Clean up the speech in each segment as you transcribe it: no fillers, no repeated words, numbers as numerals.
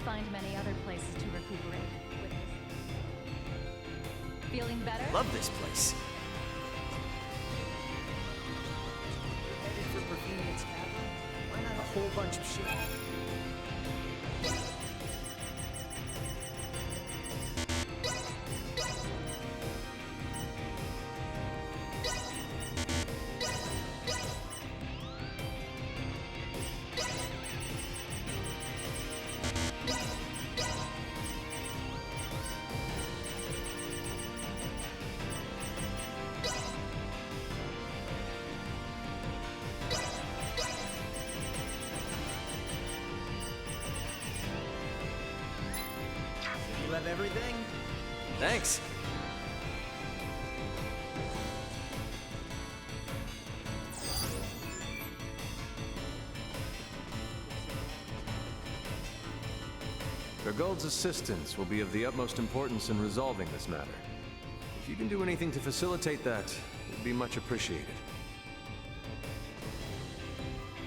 find many other places to recuperate with this. Feeling better? Love this place. Headed for Provenience Cavern? Why not a whole bunch of shit? You have everything? Thanks. Gargold's assistance will be of the utmost importance in resolving this matter. If you can do anything to facilitate that, it would be much appreciated.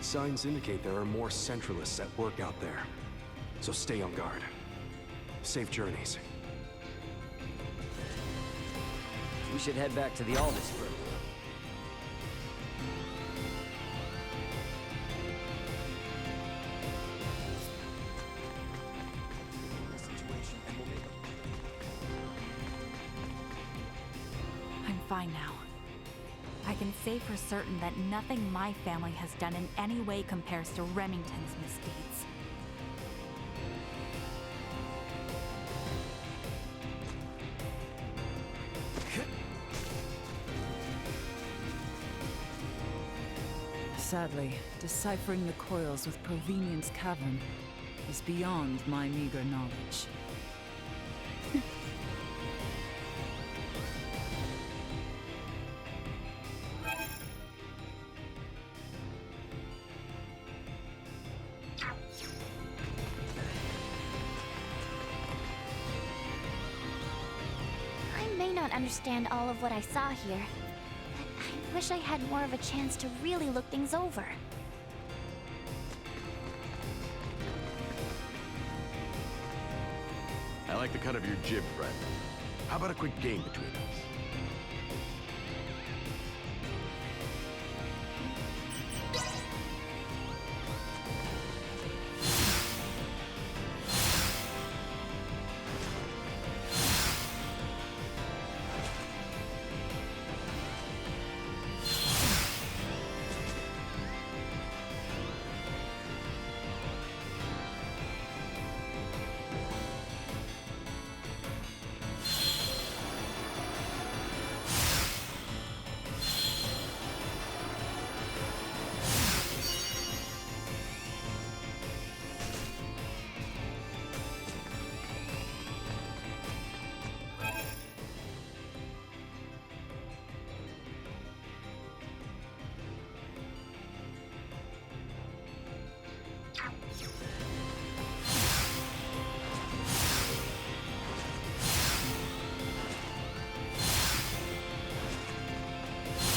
Signs indicate there are more Centralists at work out there. So stay on guard. Safe journeys. We should head back to the Aldous group. I'm fine now. I can say for certain that nothing my family has done in any way compares to Remington's misdeeds. Sadly, deciphering the coils with Provenience Cavern is beyond my meager knowledge. I may not understand all of what I saw here, but I wish I had more of a chance to really look things over. I like the cut of your jib, friend. How about a quick game between us?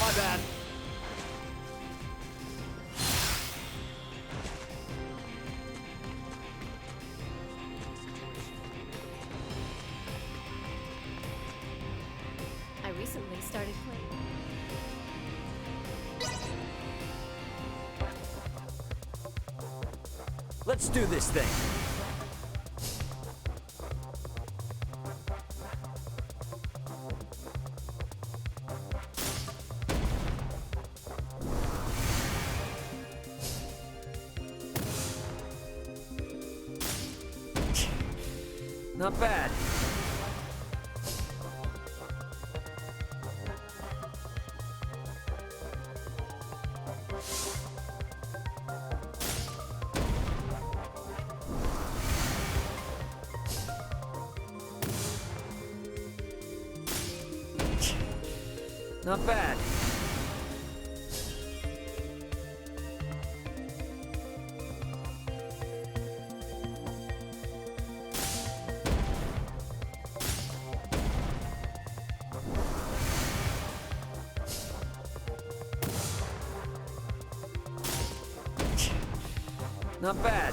My bad. I recently started playing. Let's do this thing. Not bad. Not bad. Not bad.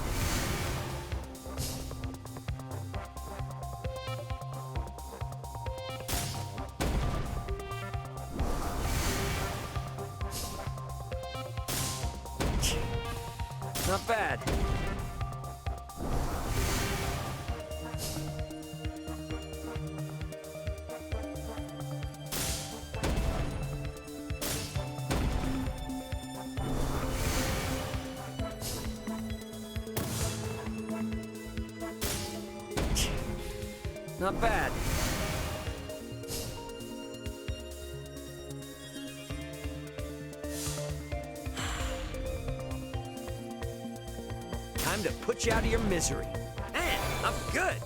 Not bad. Not bad. Time to put you out of your misery. Man, I'm good.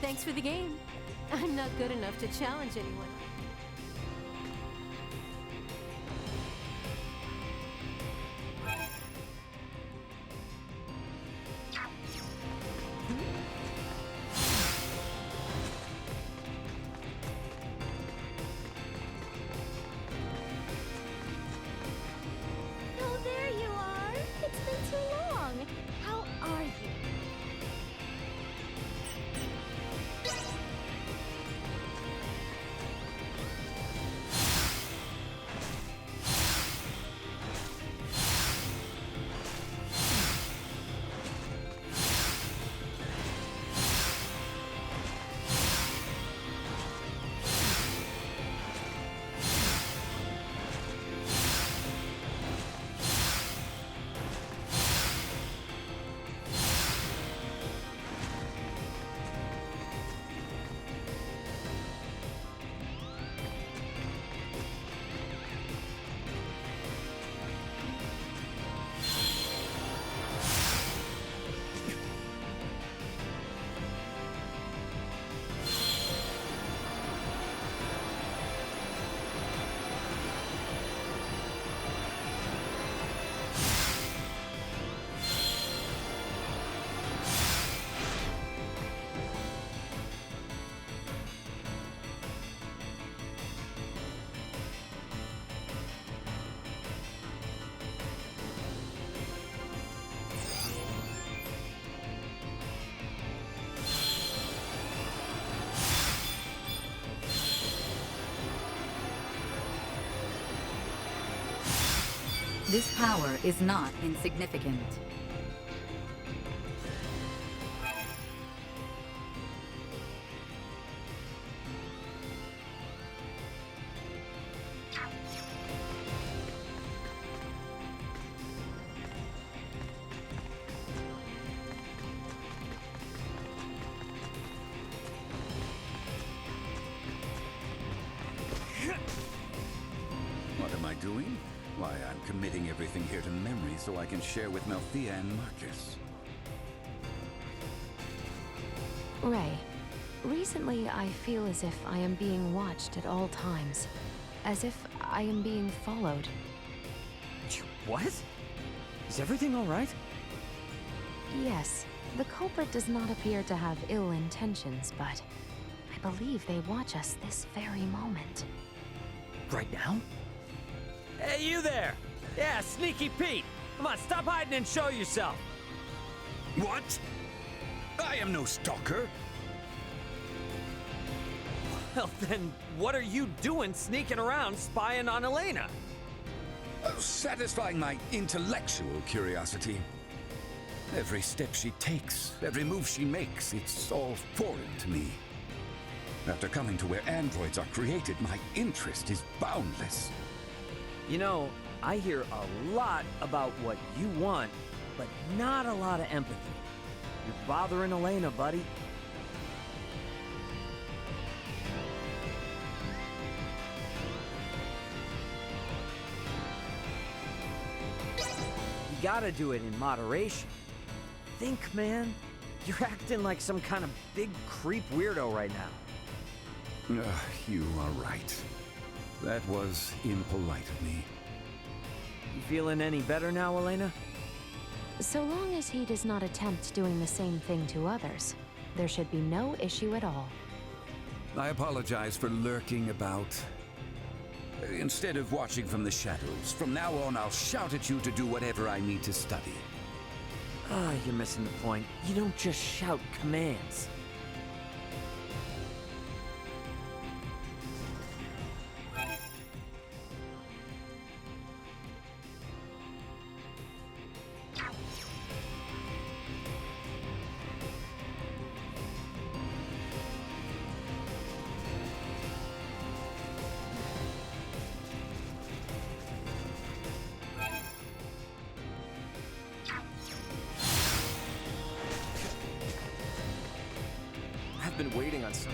Thanks for the game. I'm not good enough to challenge anyone. Oh, there you are. It's been too long. How are you? This power is not insignificant. What am I doing? Why, I'm committing everything here to memory so I can share with Melthea and Marcus. Ray, recently I feel as if I am being watched at all times. As if I am being followed. What? Is everything all right? Yes, the culprit does not appear to have ill intentions, but I believe they watch us this very moment. Right now? Hey, you there! Yeah, Sneaky Pete! Come on, stop hiding and show yourself! What? I am no stalker. Well, then, what are you doing sneaking around spying on Elena? Satisfying my intellectual curiosity. Every step she takes, every move she makes, it's all foreign to me. After coming to where androids are created, my interest is boundless. You know, I hear a lot about what you want, but not a lot of empathy. You're bothering Elena, buddy. You gotta do it in moderation. Think, man. You're acting like some kind of big creep weirdo right now. You are right. That was impolite of me. You feeling any better now, Elena? So long as he does not attempt doing the same thing to others, there should be no issue at all. I apologize for lurking about. Instead of watching from the shadows, from now on I'll shout at you to do whatever I need to study. Ah, you're missing the point. You don't just shout commands. been waiting on some...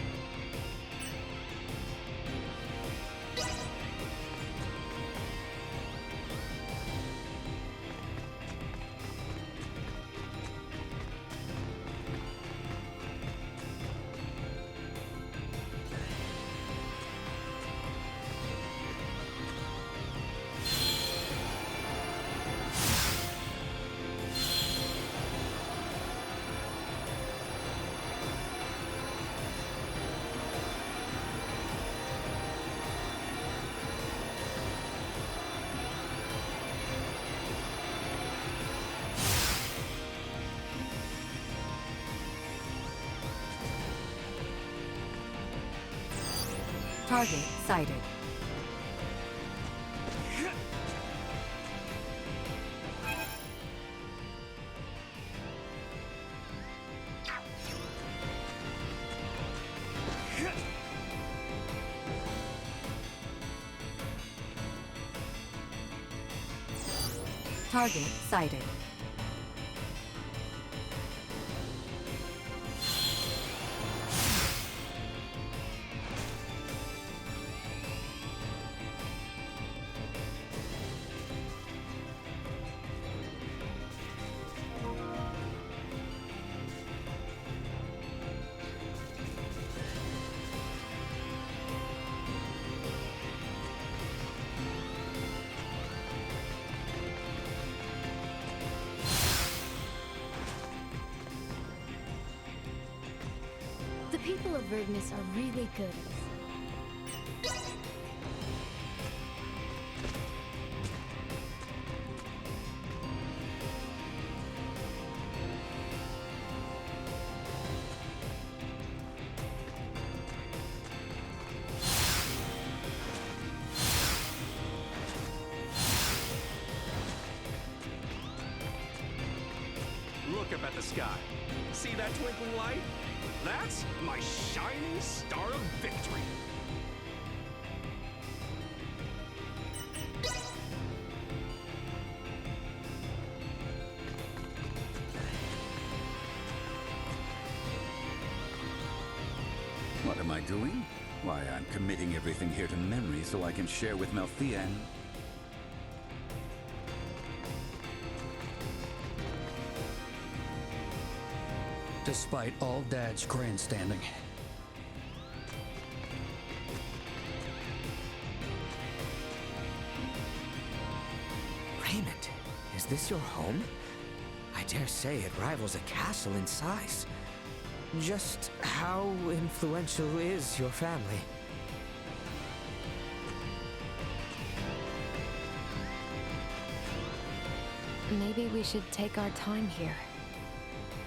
Target sighted. Target sighted. The people of Verdness are really good. Look up at the sky. See that twinkling light? That's my shining star of victory. What am I doing? Why, I'm committing everything here to memory so I can share with Melthea and... Despite all Dad's grandstanding. Raymond, is this your home? I dare say it rivals a castle in size. Just how influential is your family? Maybe we should take our time here.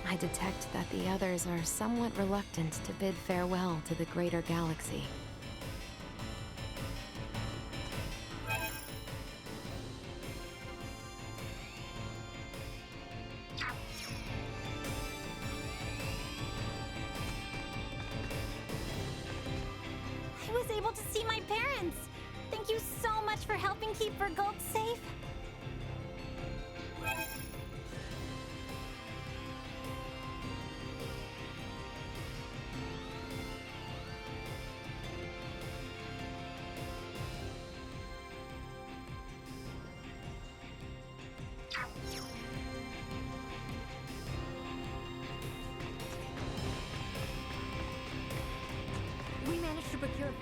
I detect that the others are somewhat reluctant to bid farewell to the greater galaxy. I was able to see my parents! Thank you so much for helping keep Vergold safe. We managed to procure...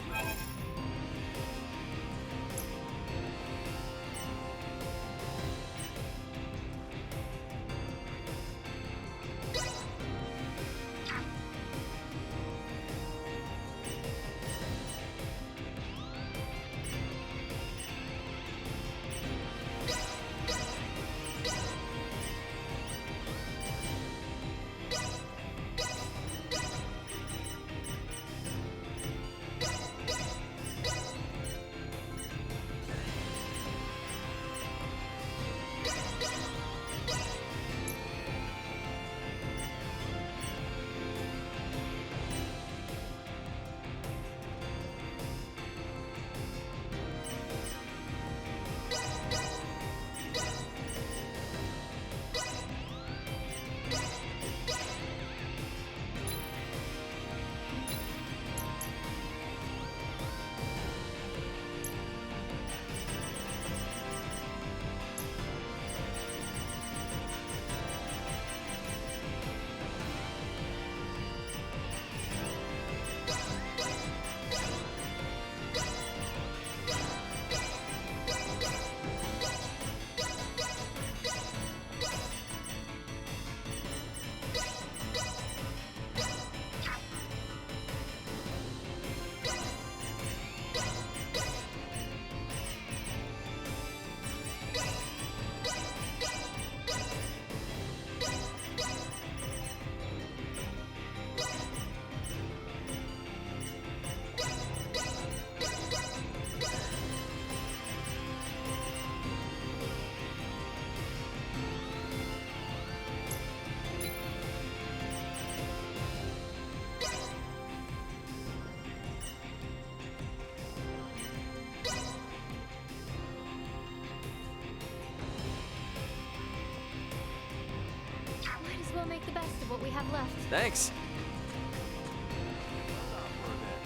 the best of what we have left. Thanks.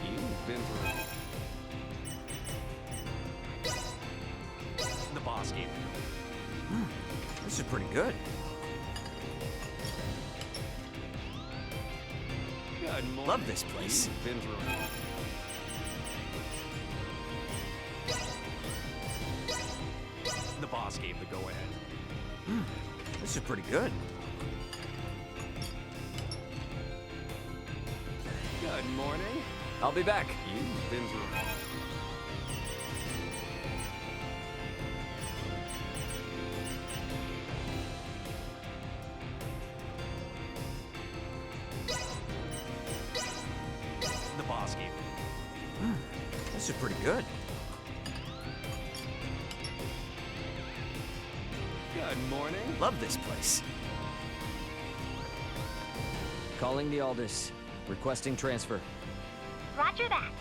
You've been through. The boss gave you. This is pretty good. Good morning. Love this place. You've been through. The boss gave the go-ahead. This is pretty good. Good morning. I'll be back. You've been through. The boss gave you. This is pretty good. Good morning. Love this place. Calling the Aldous. Requesting transfer. Roger that.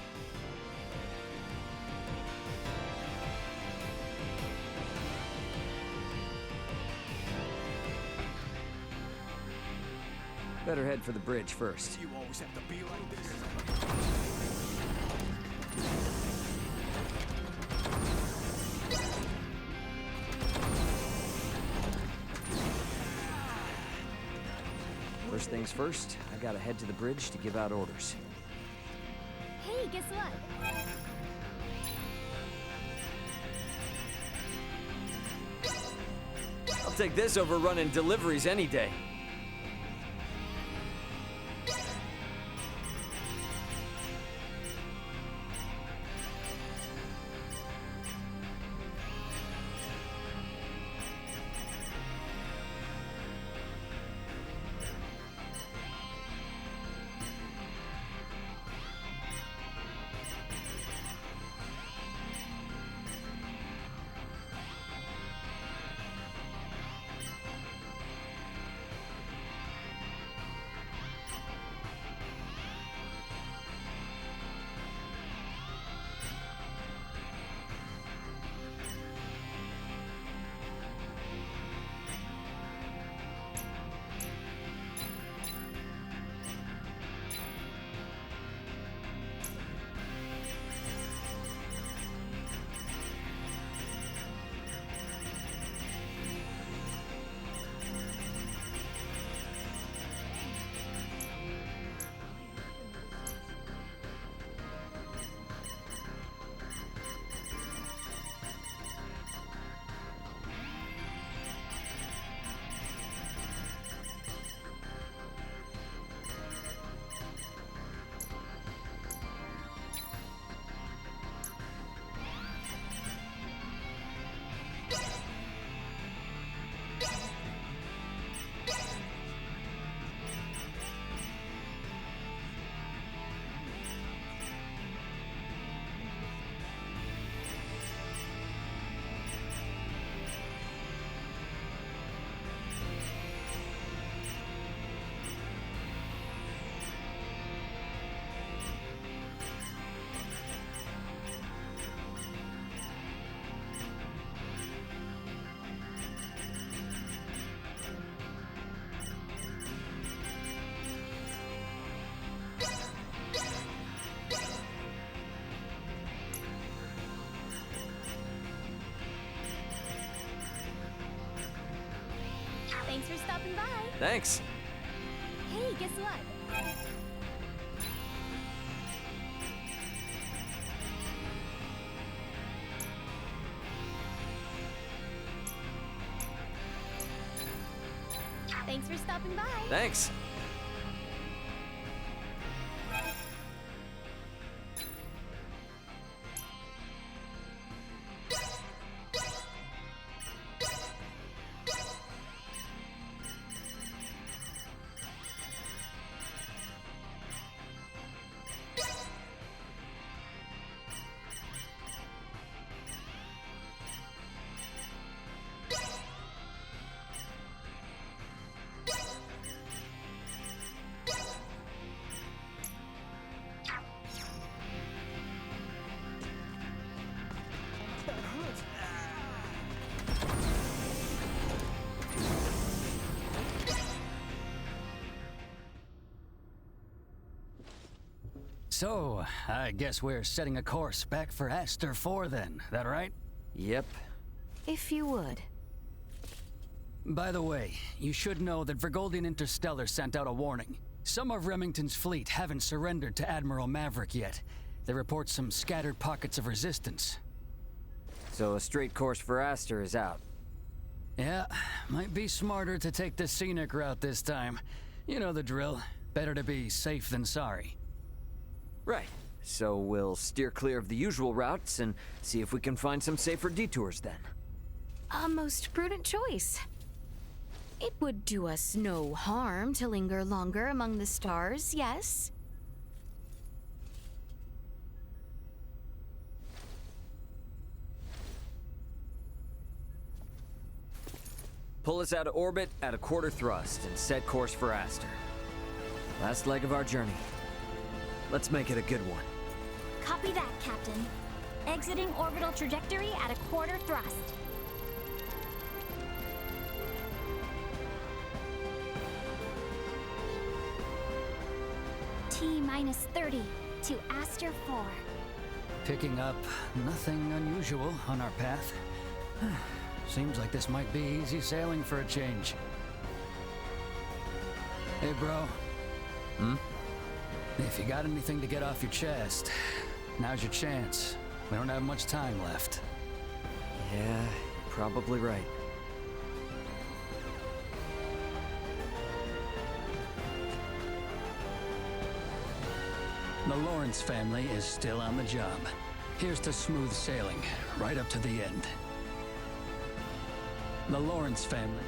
Better head for the bridge first. You always have to be like this. First things first, I gotta head to the bridge to give out orders. Hey, guess what? I'll take this over running deliveries any day. Thanks for stopping by. Thanks. Hey, guess what? Thanks for stopping by. Thanks. So, I guess we're setting a course back for Aster 4 then, that right? Yep. If you would. By the way, you should know that Vergoldian Interstellar sent out a warning. Some of Remington's fleet haven't surrendered to Admiral Maverick yet. They report some scattered pockets of resistance. So a straight course for Aster is out. Yeah, might be smarter to take the scenic route this time. You know the drill. Better to be safe than sorry. Right. So we'll steer clear of the usual routes and see if we can find some safer detours then. A most prudent choice. It would do us no harm to linger longer among the stars, yes? Pull us out of orbit at a quarter thrust and set course for Aster. Last leg of our journey. Let's make it a good one. Copy that, Captain. Exiting orbital trajectory at a quarter thrust. T-minus 30 to Aster 4. Picking up nothing unusual on our path. Seems like this might be easy sailing for a change. Hey, bro. If you got anything to get off your chest, now's your chance. We don't have much time left. Yeah, probably right. The Lawrence family is still on the job. Here's to smooth sailing, right up to the end. The Lawrence family.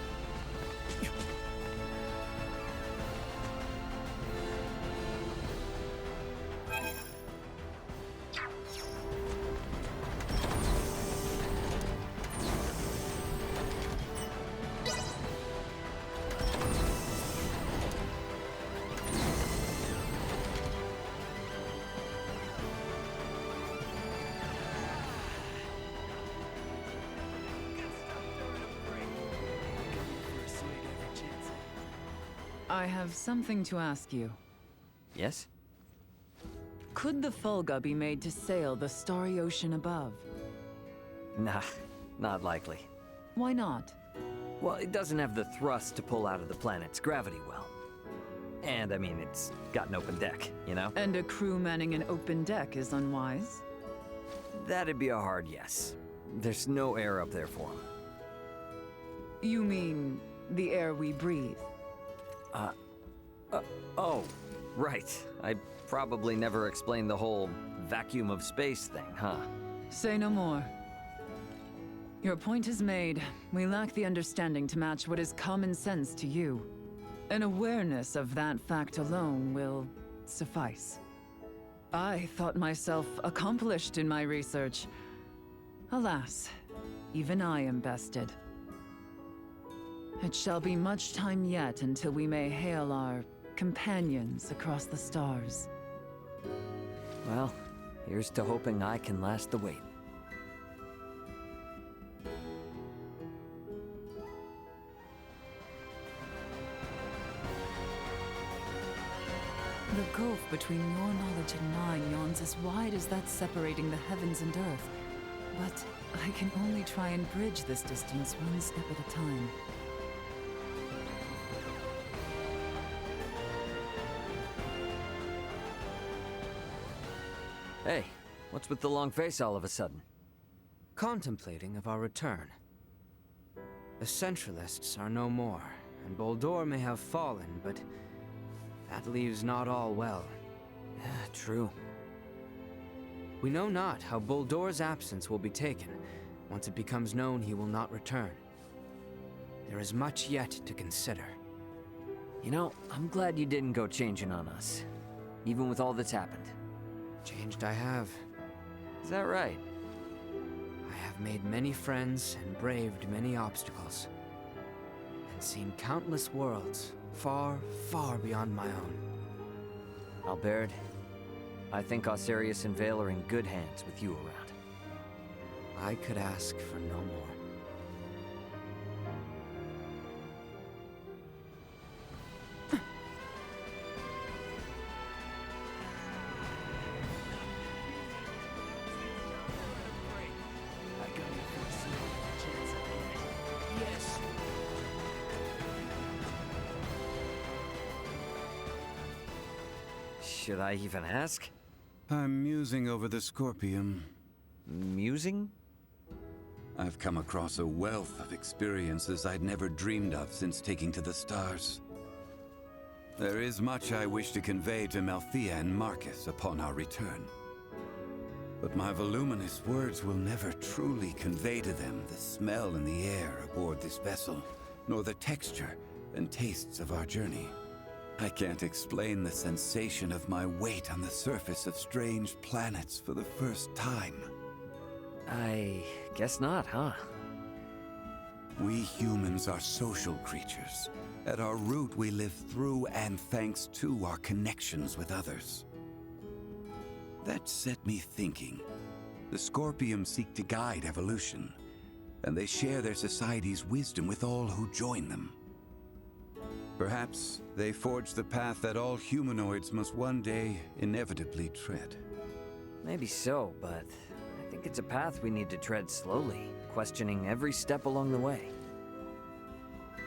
I have something to ask you. Yes? Could the Fulga be made to sail the starry ocean above? Nah, not likely. Why not? Well, it doesn't have the thrust to pull out of the planet's gravity well. And, I mean, it's got an open deck, you know? And a crew manning an open deck is unwise? That'd be a hard yes. There's no air up there for them. You mean the air we breathe? Oh, right. I probably never explained the whole vacuum of space thing, huh? Say no more. Your point is made. We lack the understanding to match what is common sense to you. An awareness of that fact alone will suffice. I thought myself accomplished in my research. Alas, even I am bested. It shall be much time yet until we may hail our companions across the stars. Well, here's to hoping I can last the wait. The gulf between your knowledge and mine yawns as wide as that separating the heavens and earth. But I can only try and bridge this distance one step at a time. Hey, what's with the long face all of a sudden? Contemplating of our return. The Centralists are no more, and Boldor may have fallen, but that leaves not all well. True. We know not how Boldor's absence will be taken once it becomes known he will not return. There is much yet to consider. You know, I'm glad you didn't go changing on us, even with all that's happened. Changed I have. Is that right? I have made many friends and braved many obstacles. And seen countless worlds, far, far beyond my own. Albert, I think Osirius and Vale are in good hands with you around. I could ask for no more. Should I even ask? I'm musing over the Scorpium. Musing? I've come across a wealth of experiences I'd never dreamed of since taking to the stars. There is much I wish to convey to Malthea and Marcus upon our return. But my voluminous words will never truly convey to them the smell in the air aboard this vessel, nor the texture and tastes of our journey. I can't explain the sensation of my weight on the surface of strange planets for the first time. I guess not, huh? We humans are social creatures. At our root, we live through and thanks to our connections with others. That set me thinking. The Scorpium seek to guide evolution, and they share their society's wisdom with all who join them. Perhaps they forge the path that all humanoids must one day inevitably tread. Maybe so, but I think it's a path we need to tread slowly, questioning every step along the way.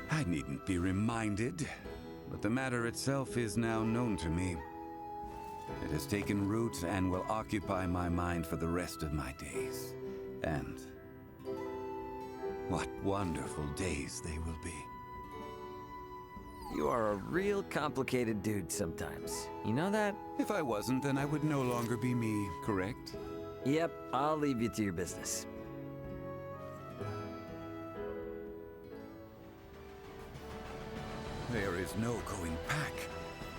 I needn't be reminded, but the matter itself is now known to me. It has taken root and will occupy my mind for the rest of my days. And what wonderful days they will be. You are a real complicated dude sometimes. You know that? If I wasn't, then I would no longer be me, correct? Yep, I'll leave you to your business. There is no going back.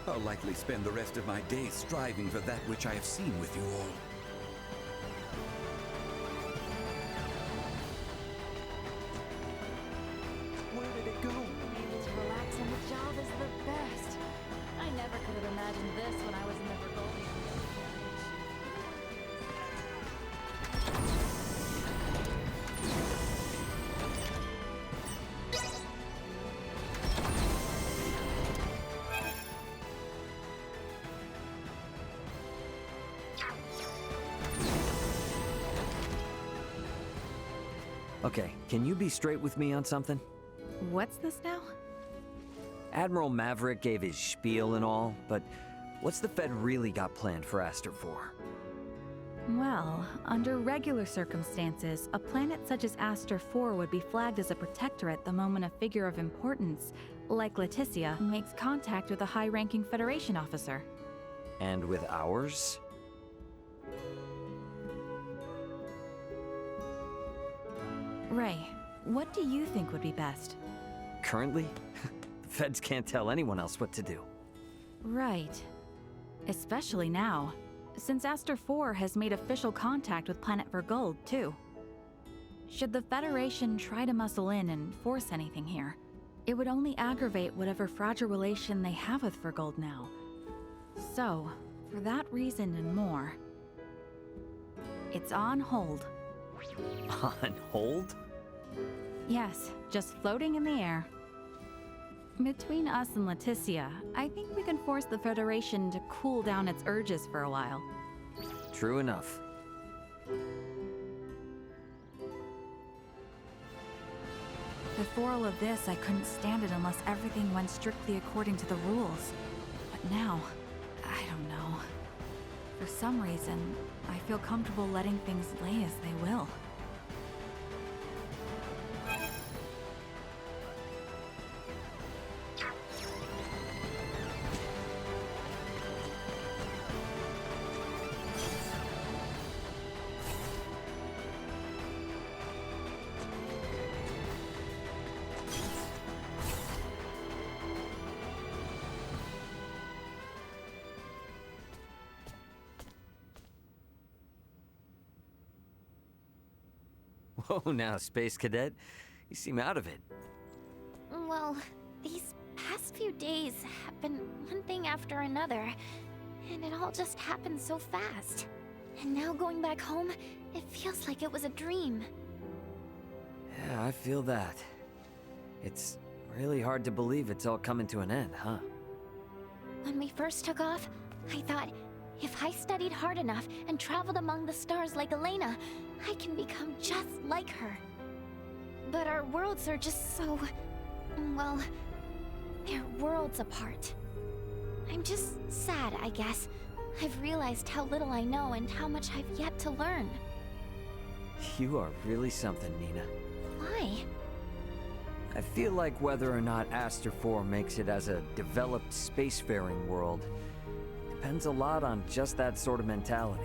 I'll likely spend the rest of my days striving for that which I have seen with you all. Where did it go? Being able to relax on the job is the best. I never could have imagined this when I was in the Vergolian. Okay, can you be straight with me on something? What's this now? Admiral Maverick gave his spiel and all, but what's the Fed really got planned for Aster 4? Well, under regular circumstances, a planet such as Aster 4 would be flagged as a protectorate the moment a figure of importance, like Leticia, makes contact with a high-ranking Federation officer. And with ours? Ray, what do you think would be best? Currently? The Feds can't tell anyone else what to do. Right. Especially now, since Aster 4 has made official contact with Planet Vergold, too. Should the Federation try to muscle in and force anything here, it would only aggravate whatever fragile relation they have with Vergold now. So, for that reason and more, it's on hold. On hold? Yes, just floating in the air. Between us and Leticia, I think we can force the Federation to cool down its urges for a while. True enough. Before all of this, I couldn't stand it unless everything went strictly according to the rules. But now, I don't know. For some reason, I feel comfortable letting things lay as they will. Whoa now, Space Cadet. You seem out of it. Well, these past few days have been one thing after another, and it all just happened so fast. And now going back home, it feels like it was a dream. Yeah, I feel that. It's really hard to believe it's all coming to an end, huh? When we first took off, I thought, if I studied hard enough and traveled among the stars like Elena, I can become just like her. But our worlds are just so... well, they're worlds apart. I'm just sad, I guess. I've realized how little I know and how much I've yet to learn. You are really something, Nina. Why? I feel like whether or not Aster 4 makes it as a developed spacefaring world depends a lot on just that sort of mentality.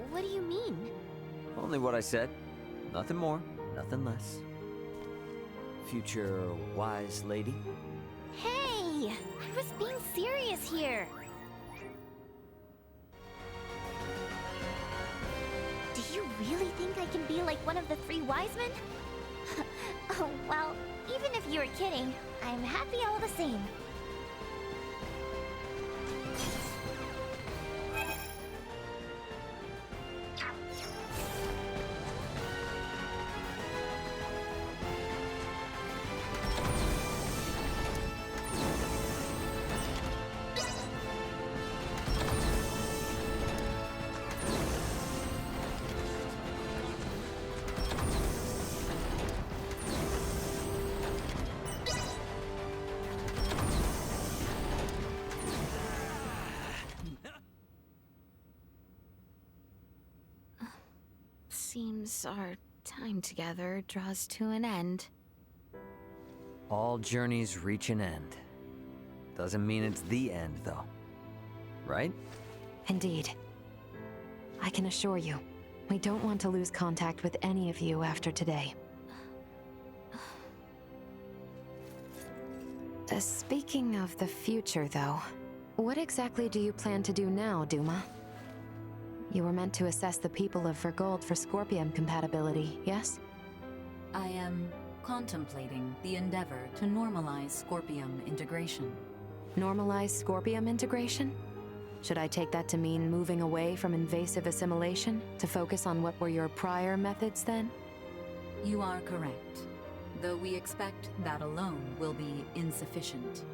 What do you mean? Only what I said. Nothing more, nothing less. Future wise lady. Hey! I was being serious here! Do you really think I can be like one of the three wise men? Oh, well, even if you were kidding, I'm happy all the same. Seems our time together draws to an end. All journeys reach an end. Doesn't mean it's the end, though. Right? Indeed. I can assure you, we don't want to lose contact with any of you after today. Speaking of the future, though, what exactly do you plan to do now, Duma? You were meant to assess the people of Vergold for Scorpium compatibility, yes? I am contemplating the endeavor to normalize Scorpium integration. Normalize Scorpium integration? Should I take that to mean moving away from invasive assimilation to focus on what were your prior methods then? You are correct, though we expect that alone will be insufficient.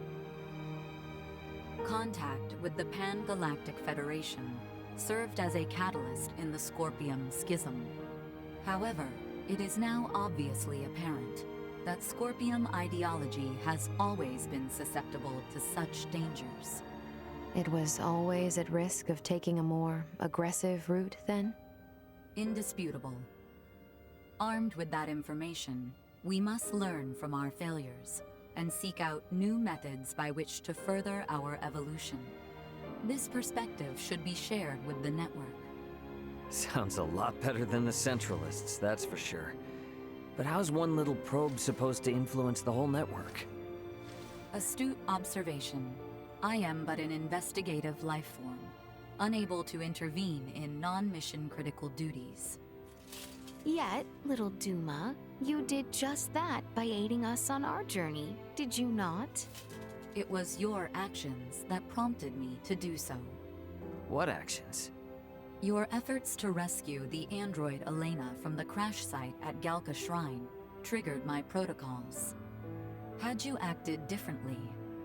Contact with the Pan-Galactic Federation served as a catalyst in the Scorpium schism. However, it is now obviously apparent that Scorpium ideology has always been susceptible to such dangers. It was always at risk of taking a more aggressive route, then? Indisputable. Armed with that information, we must learn from our failures and seek out new methods by which to further our evolution. This perspective should be shared with the network. Sounds a lot better than the Centralists, that's for sure. But how's one little probe supposed to influence the whole network? Astute observation. I am but an investigative life form, unable to intervene in non-mission critical duties. Yet, little Duma, you did just that by aiding us on our journey, did you not? It was your actions that prompted me to do so. What actions? Your efforts to rescue the android Elena from the crash site at Galka Shrine triggered my protocols. Had you acted differently,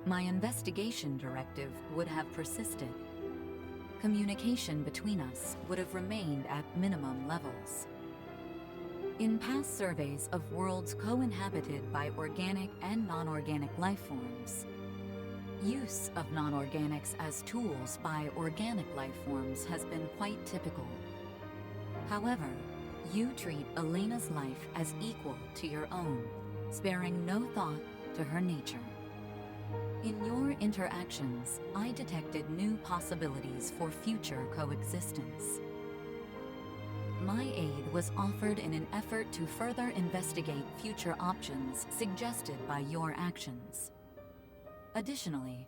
my investigation directive would have persisted. Communication between us would have remained at minimum levels. In past surveys of worlds co-inhabited by organic and non-organic life forms, use of non-organics as tools by organic life forms has been quite typical. However, you treat Elena's life as equal to your own, sparing no thought to her nature. In your interactions, I detected new possibilities for future coexistence. My aid was offered in an effort to further investigate future options suggested by your actions. Additionally,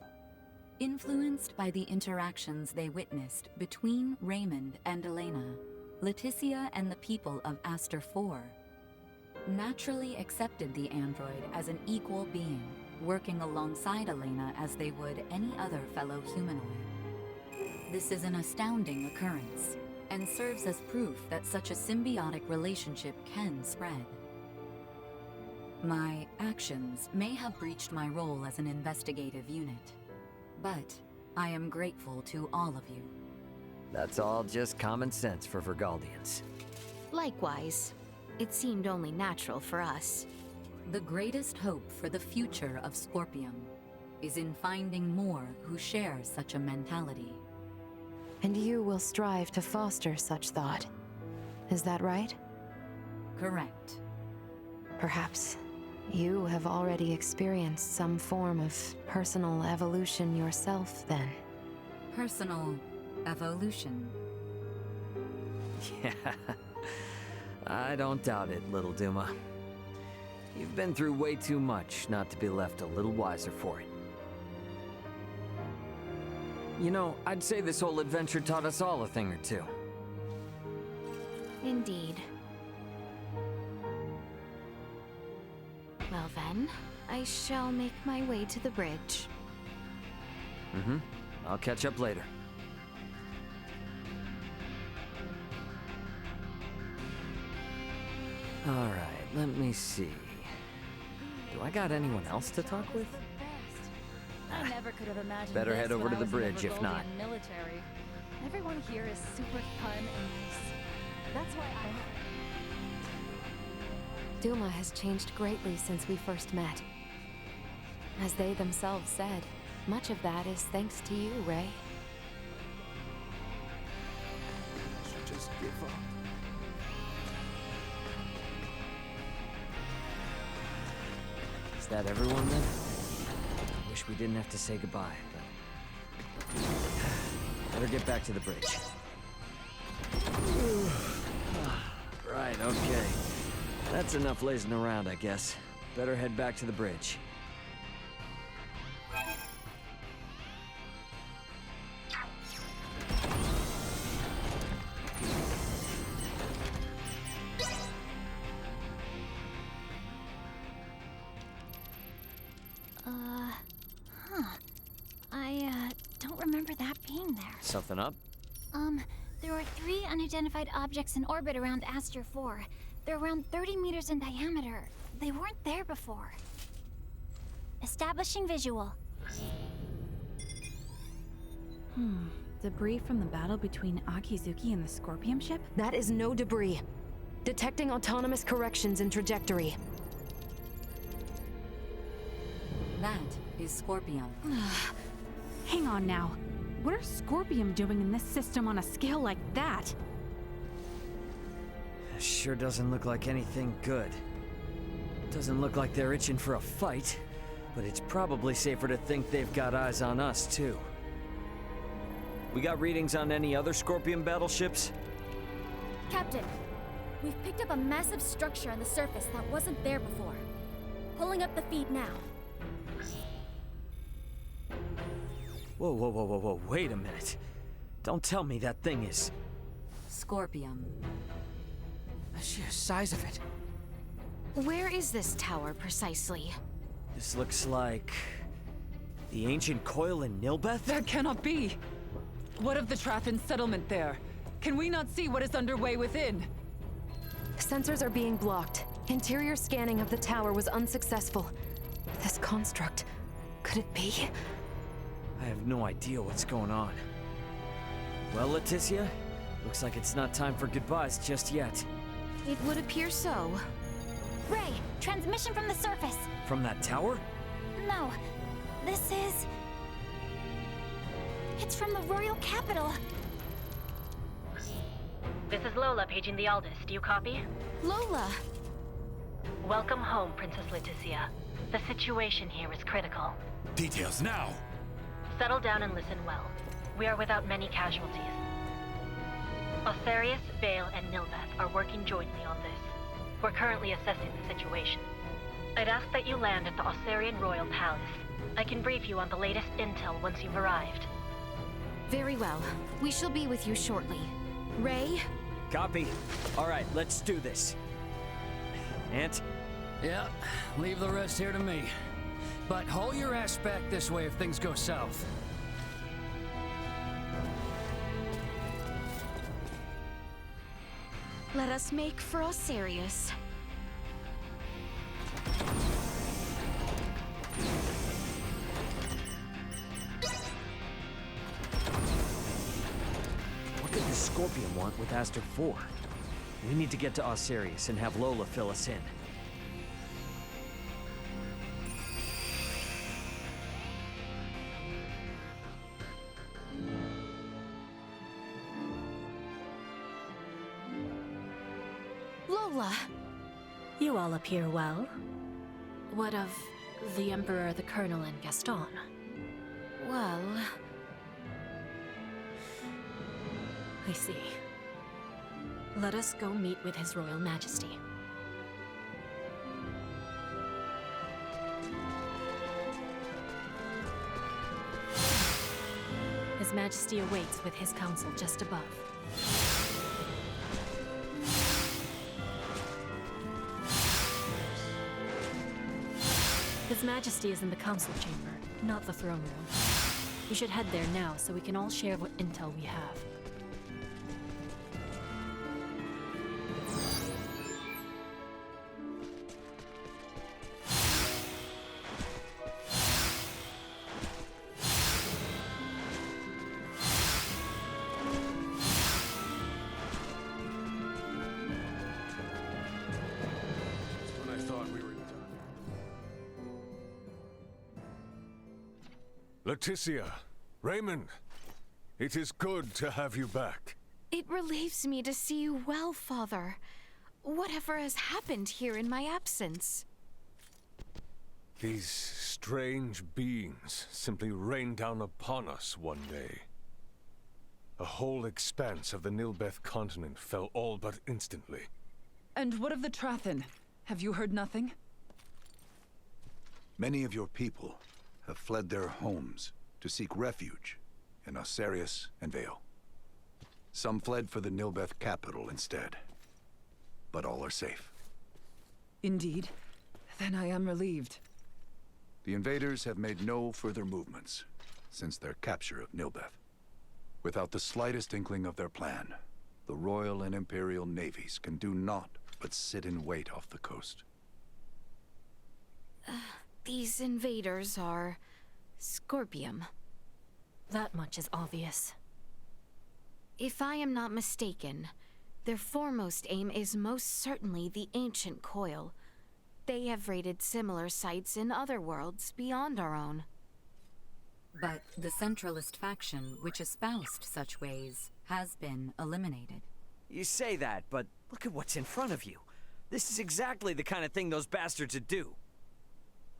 influenced by the interactions they witnessed between Raymond and Elena, Leticia and the people of Aster 4 naturally accepted the android as an equal being, working alongside Elena as they would any other fellow humanoid. This is an astounding occurrence, and serves as proof that such a symbiotic relationship can spread. My actions may have breached my role as an investigative unit, but I am grateful to all of you. That's all just common sense for Vergaldians. Likewise, it seemed only natural for us. The greatest hope for the future of Scorpium is in finding more who share such a mentality. And you will strive to foster such thought. Is that right? Correct. Perhaps you have already experienced some form of personal evolution yourself, then. Personal evolution. Yeah. I don't doubt it, little Duma. You've been through way too much not to be left a little wiser for it. You know, I'd say this whole adventure taught us all a thing or two. Indeed. Well then, I shall make my way to the bridge. Mm-hmm. I'll catch up later. Alright, let me see. Do I got anyone else to talk with? I never could have imagined Better this head over when to I the was in bridge, if not. Vergoldian military. Everyone here is super fun and nice. That's why Duma has changed greatly since we first met. As they themselves said, much of that is thanks to you, Ray. Just give up. Is that everyone then? Wish we didn't have to say goodbye, but... Better get back to the bridge. Right, okay. That's enough lazing around, I guess. Better head back to the bridge. I don't remember that being there. Something up? There are 3 unidentified objects in orbit around Aster 4. They're around 30 meters in diameter. They weren't there before. Establishing visual. Debris from the battle between Akizuki and the Scorpion ship? That is no debris. Detecting autonomous corrections in trajectory. That is Scorpion. Hang on now. What are Scorpion doing in this system on a scale like that? Sure doesn't look like anything good. Doesn't look like they're itching for a fight, but it's probably safer to think they've got eyes on us, too. We got readings on any other Scorpion battleships? Captain, we've picked up a massive structure on the surface that wasn't there before. Pulling up the feed now. Whoa, whoa, whoa, whoa, whoa, wait a minute. Don't tell me that thing is... Scorpion. The sheer size of it. Where is this tower precisely? This looks like... the ancient coil in Nilbeth? That cannot be! What of the Traffin settlement there? Can we not see what is underway within? Sensors are being blocked. Interior scanning of the tower was unsuccessful. This construct, could it be? I have no idea what's going on. Well, Leticia, looks like it's not time for goodbyes just yet. It would appear so. Ray, transmission from the surface. From that tower? No, this is... It's from the royal capital. This is Lola paging the Aldous. Do you copy? Lola. Welcome home, Princess Leticia. The situation here is critical. Details now! Settle down and listen well. We are without many casualties. Osarius, Vale, and Nilbeth are working jointly on this. We're currently assessing the situation. I'd ask that you land at the Osarian Royal Palace. I can brief you on the latest intel once you've arrived. Very well. We shall be with you shortly. Ray? Copy. All right, let's do this. Ant? Yeah, leave the rest here to me. But haul your ass back this way if things go south. Let us make for Osarius. What did the Scorpion want with Aster 4? We need to get to Osarius and have Lola fill us in. Paula! You all appear well. What of the Emperor, the Colonel, and Gaston? Well... I see. Let us go meet with His Royal Majesty. His Majesty awaits with his council just above. His Majesty is in the council chamber, not the throne room. We should head there now so we can all share what intel we have. When I thought we were done. Leticia, Raymond, it is good to have you back. It relieves me to see you well, Father. Whatever has happened here in my absence? These strange beings simply rained down upon us one day. A whole expanse of the Nilbeth continent fell all but instantly. And what of the Trathen? Have you heard nothing? Many of your people have fled their homes to seek refuge in Osarius and Vale. Some fled for the Nilbeth capital instead, but all are safe. Indeed. Then I am relieved. The invaders have made no further movements since their capture of Nilbeth. Without the slightest inkling of their plan, the Royal and Imperial navies can do naught but sit in wait off the coast. These invaders are... Scorpium. That much is obvious. If I am not mistaken, their foremost aim is most certainly the ancient coil. They have raided similar sites in other worlds beyond our own. But the Centralist faction, which espoused such ways, has been eliminated. You say that, but look at what's in front of you. This is exactly the kind of thing those bastards would do.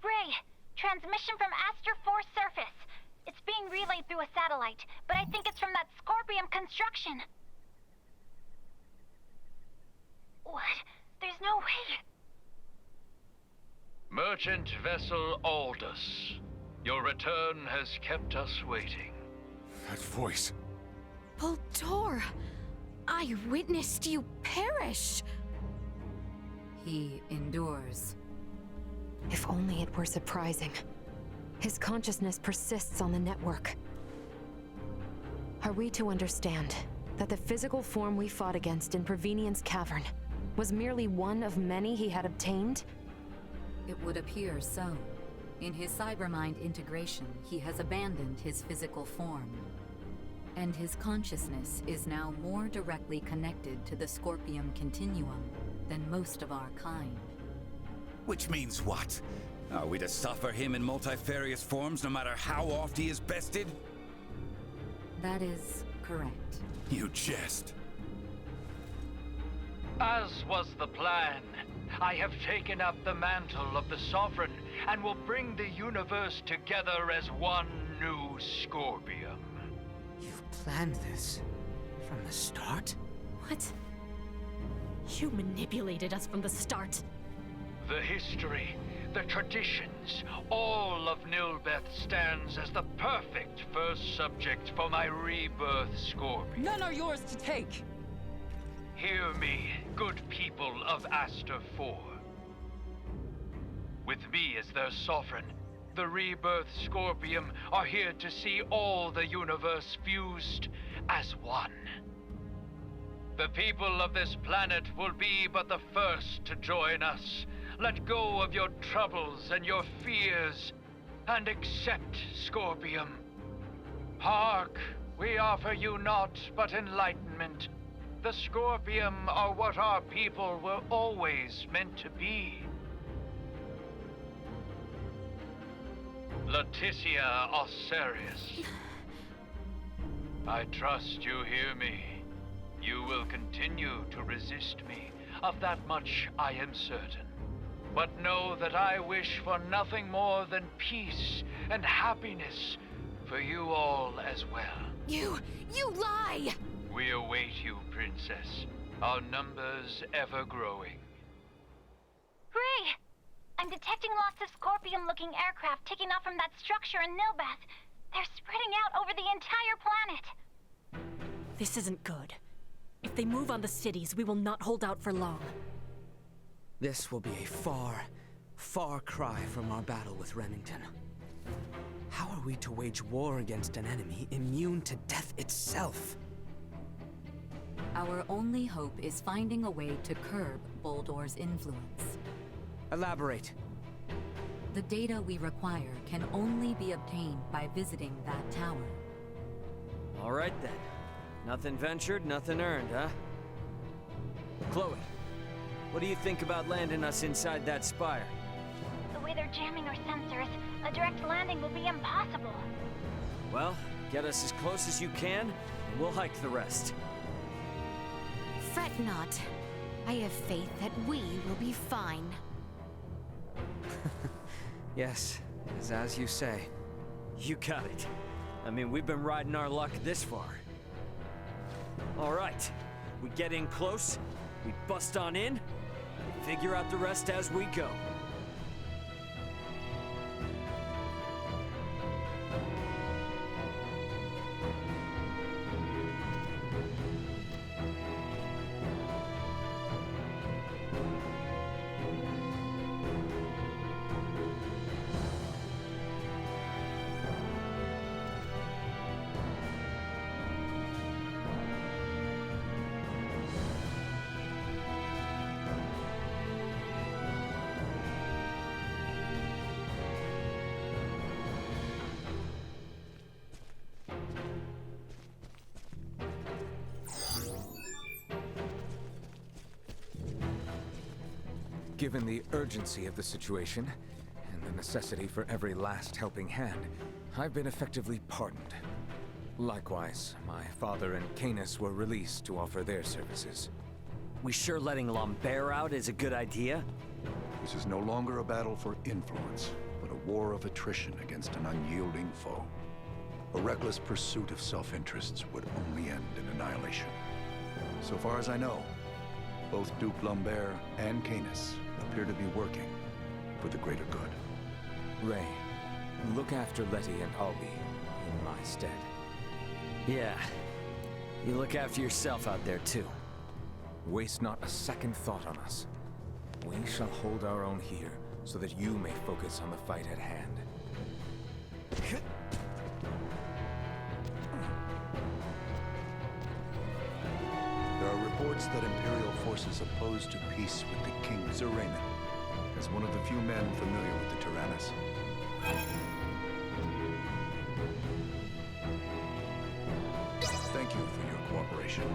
Ray, transmission from Aster 4 surface. It's being relayed through a satellite, but I think it's from that Scorpium construction. What? There's no way. Merchant vessel Aldous. Your return has kept us waiting. That voice. Baldur! I witnessed you perish! He endures. If only it were surprising. His consciousness persists on the network. Are we to understand that the physical form we fought against in Provenien's cavern was merely one of many he had obtained? It would appear so. In his cybermind integration, he has abandoned his physical form. And his consciousness is now more directly connected to the Scorpium continuum than most of our kind. Which means what? Are we to suffer him in multifarious forms no matter how oft he is bested? That is correct. You jest. As was the plan, I have taken up the mantle of the Sovereign and will bring the universe together as one new Scorpium. You've planned this from the start? What? You manipulated us from the start. The history, the traditions, all of Nilbeth stands as the perfect first subject for my rebirth Scorpion. None are yours to take! Hear me, good people of Aster 4. With me as their sovereign, the rebirth Scorpium are here to see all the universe fused as one. The people of this planet will be but the first to join us. Let go of your troubles and your fears, and accept Scorpium. Hark, we offer you naught but enlightenment. The Scorpium are what our people were always meant to be. Leticia Osarius. I trust you hear me. You will continue to resist me Of that much I am certain. But know that I wish for nothing more than peace and happiness for you all as well. You lie! We await you, Princess. Our numbers ever growing. Ray! I'm detecting lots of Scorpion-looking aircraft taking off from that structure in Nilbeth. They're spreading out over the entire planet. This isn't good. If they move on the cities, we will not hold out for long. This will be a far, far cry from our battle with Remington. How are we to wage war against an enemy immune to death itself? Our only hope is finding a way to curb Boldor's influence. Elaborate. The data we require can only be obtained by visiting that tower. All right then. Nothing ventured, nothing earned, huh? Chloe, what do you think about landing us inside that spire? The way they're jamming our sensors, a direct landing will be impossible. Well, get us as close as you can, and we'll hike the rest. Fret not. I have faith that we will be fine. Yes, as you say. You got it. I mean, we've been riding our luck this far. All right, we get in close, we bust on in, we figure out the rest as we go. Given the urgency of the situation, and the necessity for every last helping hand, I've been effectively pardoned. Likewise, my father and Canis were released to offer their services. We sure letting Lambert out is a good idea? This is no longer a battle for influence, but a war of attrition against an unyielding foe. A reckless pursuit of self-interests would only end in annihilation. So far as I know, both Duke Lambert and Canis appear to be working for the greater good. Ray, look after Letty and Albie in my stead. Yeah. You look after yourself out there, too. Waste not a second thought on us. We shall hold our own here, so that you may focus on the fight at hand. There are reports that Imperial forces opposed to peace with the King Zeraman, as one of the few men familiar with the Tyrannus. Thank you for your cooperation.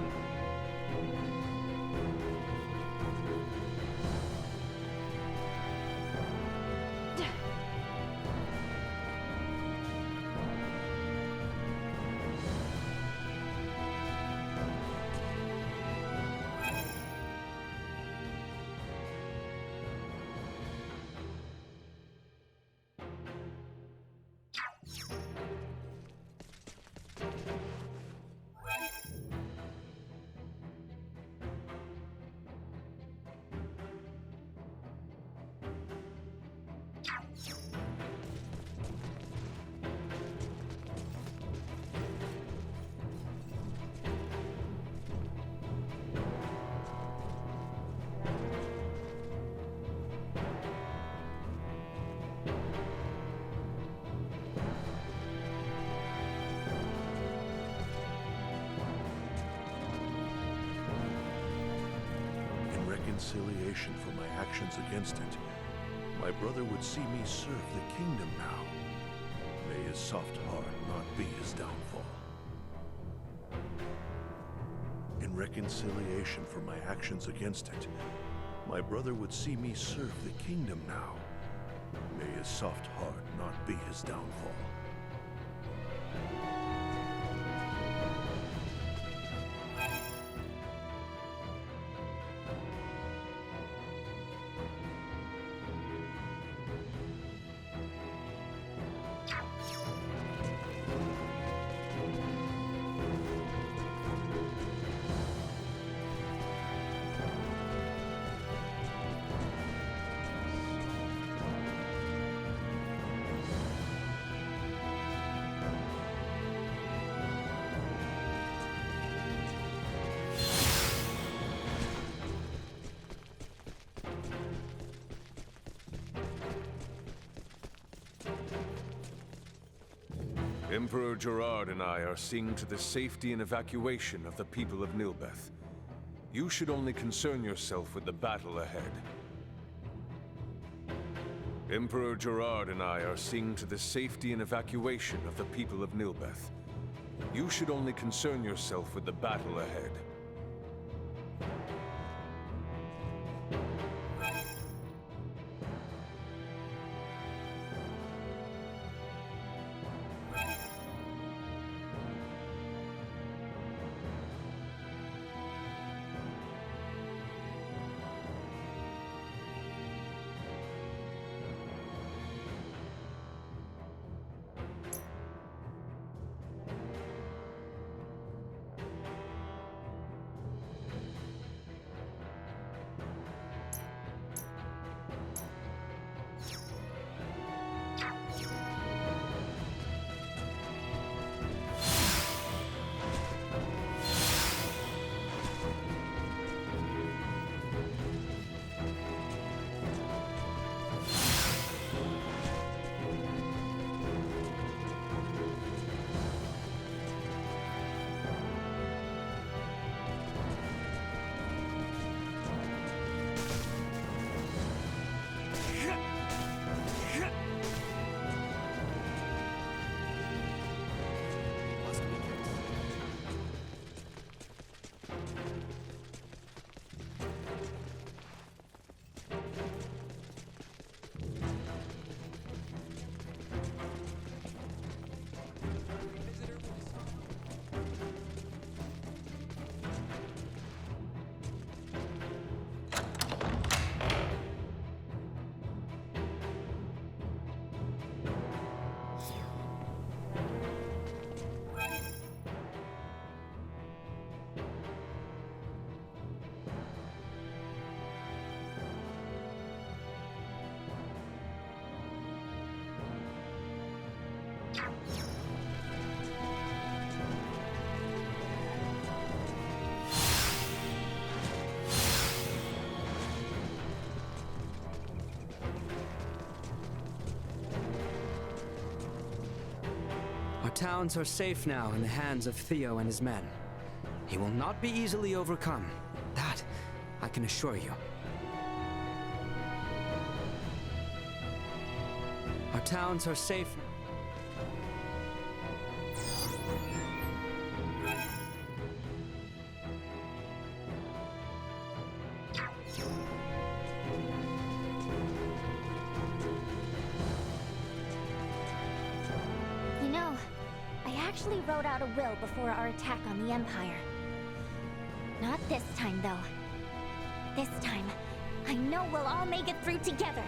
Reconciliation for my actions against it. My brother would see me serve the kingdom now. May his soft heart not be his downfall. In reconciliation for my actions against it, my brother would see me serve the kingdom now. May his soft heart not be his downfall. Emperor Gerard and I are seeing to the safety and evacuation of the people of Nilbeth. You should only concern yourself with the battle ahead. Emperor Gerard and I are seeing to the safety and evacuation of the people of Nilbeth. You should only concern yourself with the battle ahead. Our towns are safe now in the hands of Theo and his men. He will not be easily overcome. That I can assure you. Our towns are safe. You know, I actually wrote out a will before our attack on the Empire. Not this time, though. This time, I know we'll all make it through together.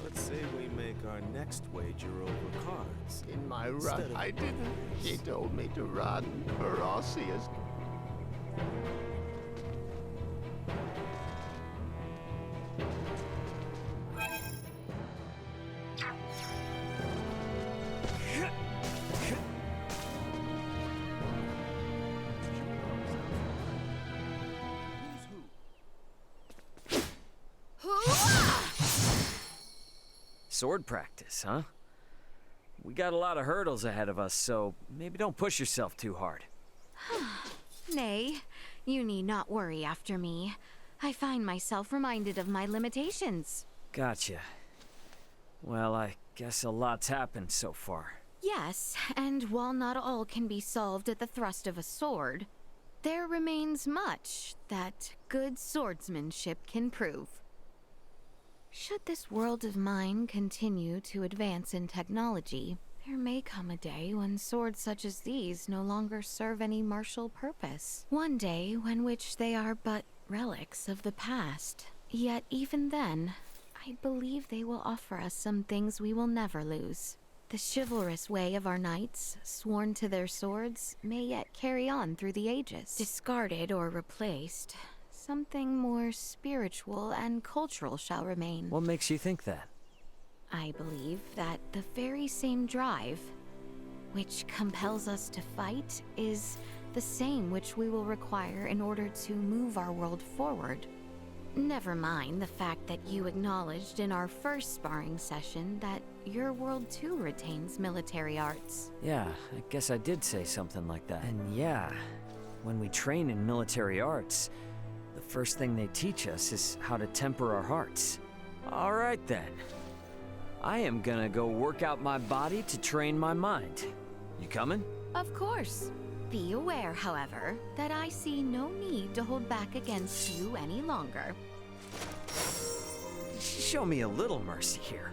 Let's say we make our next wager over cards. In my run, I didn't. He told me to run, or I'll see us. Sword practice, huh? We got a lot of hurdles ahead of us, so maybe don't push yourself too hard. Nay, you need not worry after me. I find myself reminded of my limitations. Gotcha. Well, I guess a lot's happened so far. Yes, and while not all can be solved at the thrust of a sword, there remains much that good swordsmanship can prove. Should this world of mine continue to advance in technology, there may come a day when swords such as these no longer serve any martial purpose. One day when which they are but relics of the past. Yet even then, I believe they will offer us some things we will never lose. The chivalrous way of our knights, sworn to their swords, may yet carry on through the ages. Discarded or replaced, something more spiritual and cultural shall remain. What makes you think that? I believe that the very same drive, which compels us to fight, is the same which we will require in order to move our world forward. Never mind the fact that you acknowledged in our first sparring session that your world too retains military arts. Yeah, I guess I did say something like that. And yeah, when we train in military arts, the first thing they teach us is how to temper our hearts. All right then. I am gonna go work out my body to train my mind. You coming? Of course. Be aware, however, that I see no need to hold back against you any longer. Show me a little mercy here.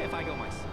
if I go myself?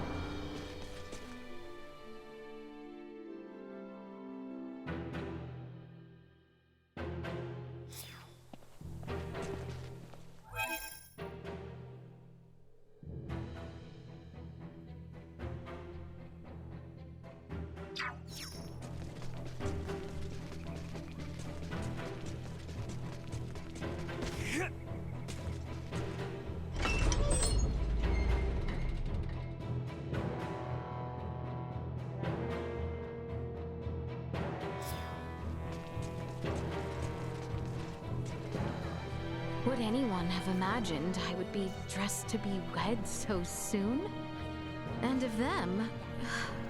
Would anyone have imagined I would be dressed to be wed so soon? And of them,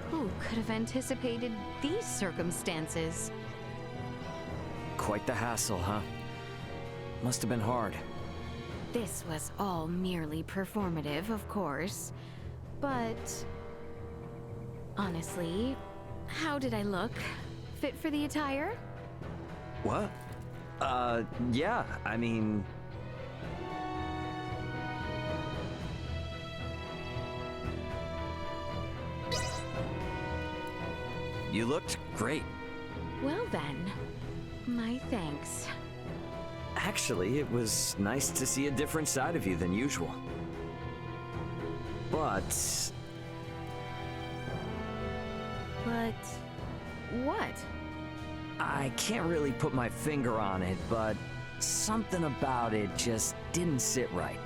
who could have anticipated these circumstances? Quite the hassle, huh? Must have been hard. This was all merely performative, of course, but honestly, how did I look? Fit for the attire? What? Yeah, I mean... You looked great. Well then, my thanks. Actually, it was nice to see a different side of you than usual. But... What? I can't really put my finger on it, but something about it just didn't sit right.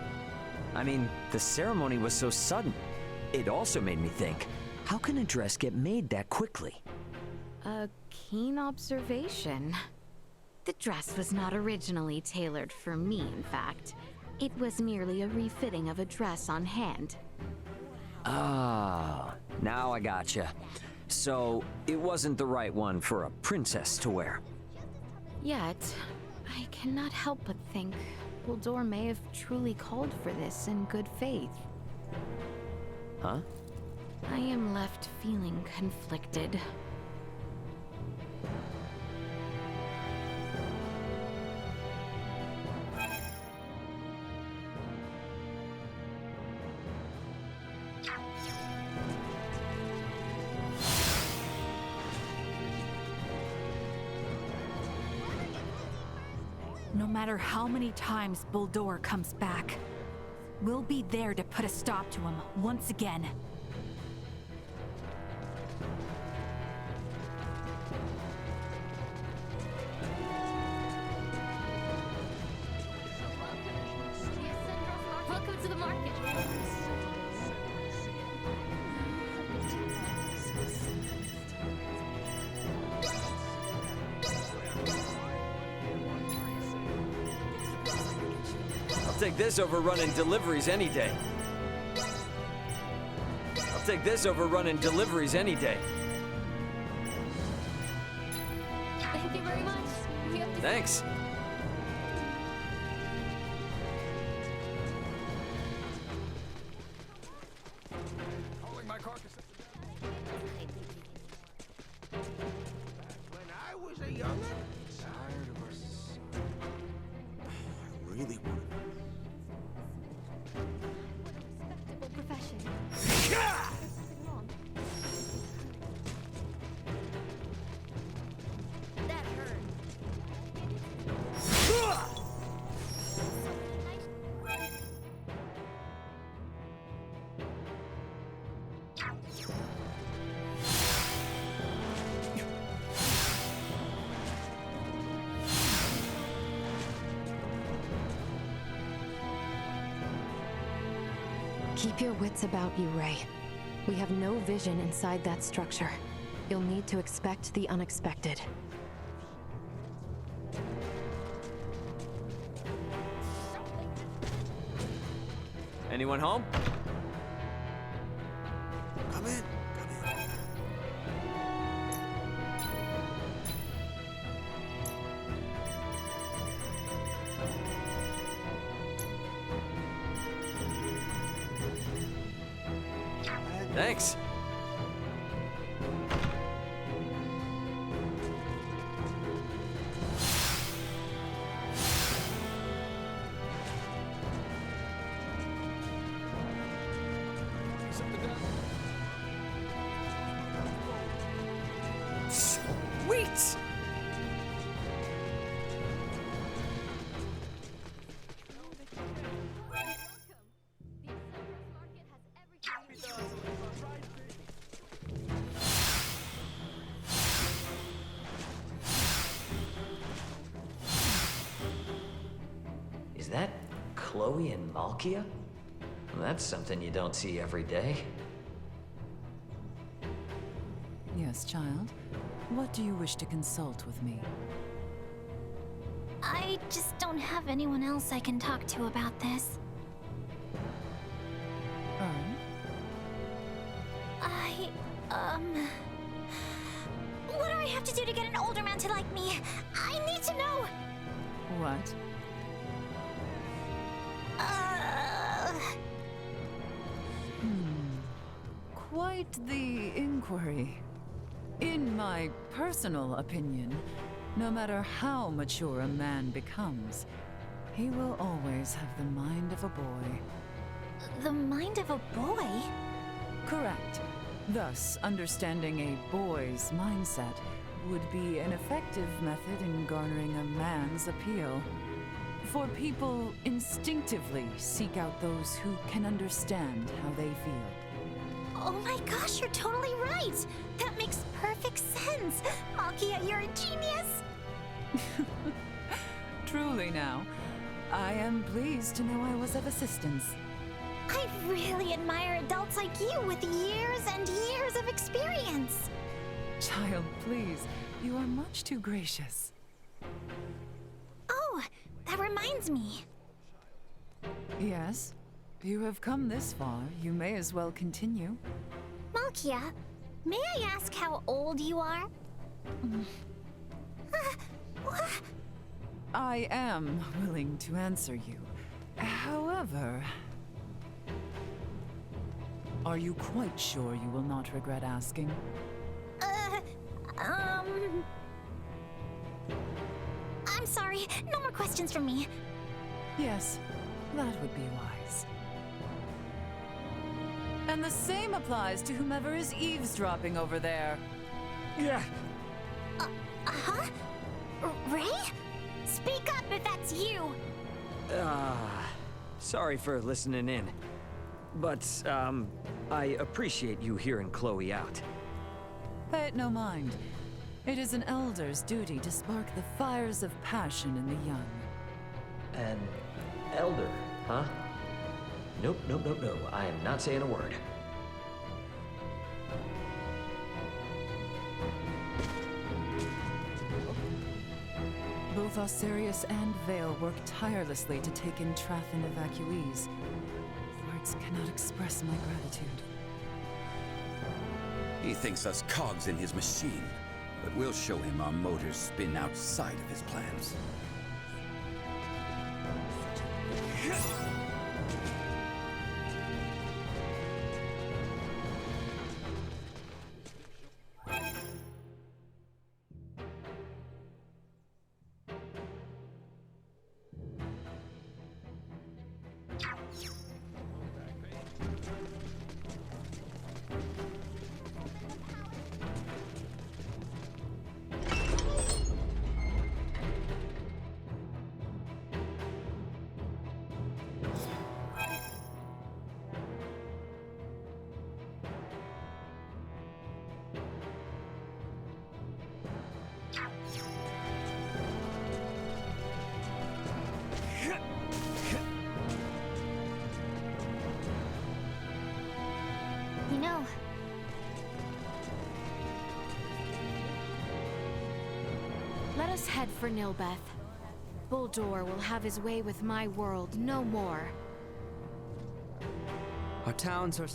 I mean, the ceremony was so sudden. It also made me think, how can a dress get made that quickly? A keen observation. The dress was not originally tailored for me, in fact. It was merely a refitting of a dress on hand. Ah, now I gotcha. So, it wasn't the right one for a princess to wear. Yet, I cannot help but think Buldur may have truly called for this in good faith. Huh? I am left feeling conflicted. No matter how many times Buldur comes back, we'll be there to put a stop to him once again. Welcome to the market. I'll take this over running deliveries any day. I'll take this over running deliveries any day. Thank you very much. We have to Thanks. When I was a youngin', tired of our I really want profession. That hurt. Keep your wits about you, Ray. We have no vision inside that structure. You'll need to expect the unexpected. Anyone home? Come in. Thanks. Something that Chloe and Malkia? That's something you don't see every day. Yes, child. What do you wish to consult with me? I just don't have anyone else I can talk to about this. Oh? What do I have to do to get an older man to like me? I need to know! What? Quite the inquiry. In my personal opinion, no matter how mature a man becomes, he will always have the mind of a boy. The mind of a boy? Correct. Thus, understanding a boy's mindset would be an effective method in garnering a man's appeal. For people instinctively seek out those who can understand how they feel. Oh my gosh, you're totally right! That makes perfect sense! Malkia, you're a genius! Truly now, I am pleased to know I was of assistance. I really admire adults like you with years and years of experience! Child, please, you are much too gracious. Oh, that reminds me. Yes? You have come this far, you may as well continue. Malkia, may I ask how old you are? I am willing to answer you. However... Are you quite sure you will not regret asking? I'm sorry, no more questions from me. Yes, that would be wise. And the same applies to whomever is eavesdropping over there. Yeah. Huh? Ray? Speak up if that's you! Sorry for listening in. But, I appreciate you hearing Chloe out. Pay it no mind. It is an elder's duty to spark the fires of passion in the young. An elder, huh? Nope. I am not saying a word. Both Osirius and Vale work tirelessly to take in Trafin evacuees. Words cannot express my gratitude. He thinks us cogs in his machine, but we'll show him our motors spin outside of his plans. You know, let us head for Nilbeth. Buldur will have his way with my world no more. Our towns are...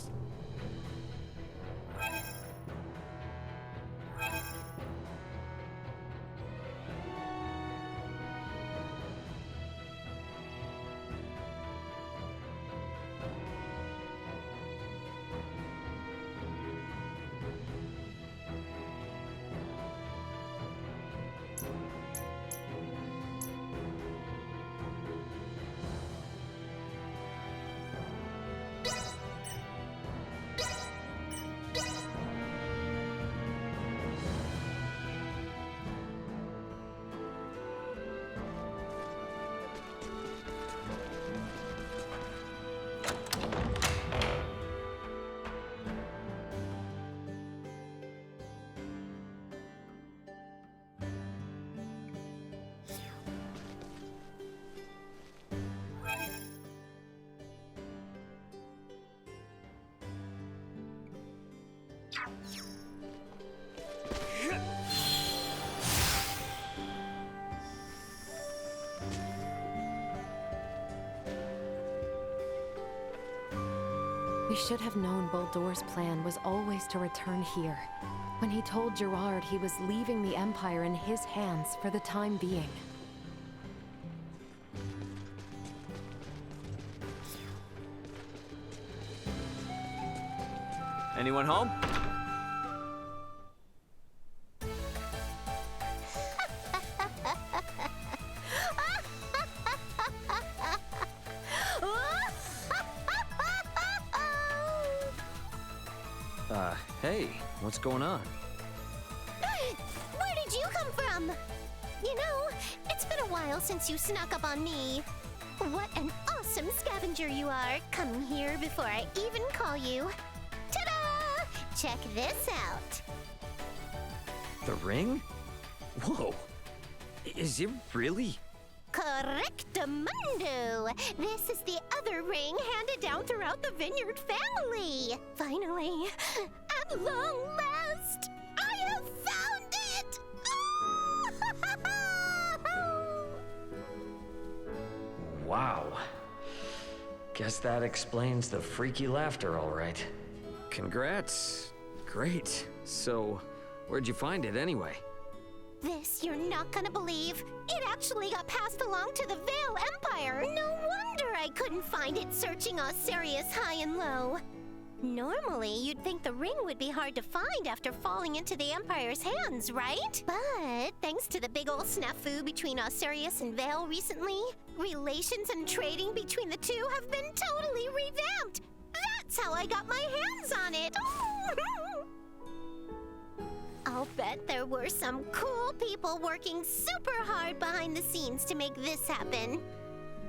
We should have known Boldor's plan was always to return here. When he told Gerard he was leaving the Empire in his hands for the time being. Anyone home? Hey, what's going on? Where did you come from? You know, it's been a while since you snuck up on me. What an awesome scavenger you are, coming here before I even call you. Ta-da! Check this out. The ring? Whoa. Is it really? Correctamundo! This is the other ring handed down throughout the Vineyard family! Finally, at long last, I have found it! Wow. Guess that explains the freaky laughter, all right. Congrats. Great. So, where'd you find it anyway? This you're not gonna believe. It actually got passed along to the Vale Empire. No wonder I couldn't find it searching Osirius high and low. Normally, you'd think the ring would be hard to find after falling into the Empire's hands, right? But thanks to the big ol' snafu between Osirius and Vale recently, relations and trading between the two have been totally revamped. That's how I got my hands on it. I'll bet there were some cool people working super hard behind the scenes to make this happen.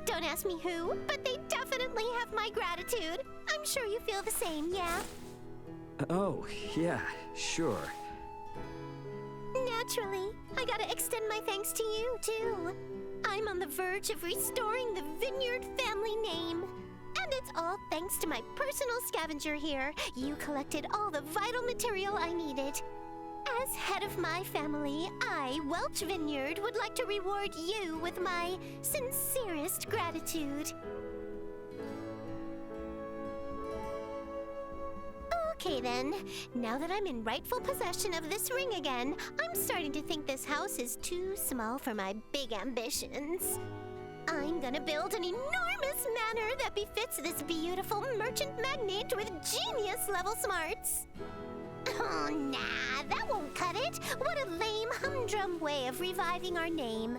Don't ask me who, but they definitely have my gratitude. I'm sure you feel the same, yeah? Oh, yeah, sure. Naturally. I gotta extend my thanks to you, too. I'm on the verge of restoring the Vineyard family name. And it's all thanks to my personal scavenger here. You collected all the vital material I needed. As head of my family, I, Welch Vineyard, would like to reward you with my sincerest gratitude. Okay then, now that I'm in rightful possession of this ring again, I'm starting to think this house is too small for my big ambitions. I'm gonna build an enormous manor that befits this beautiful merchant magnate with genius-level smarts. Oh, nah, that won't cut it. What a lame, humdrum way of reviving our name.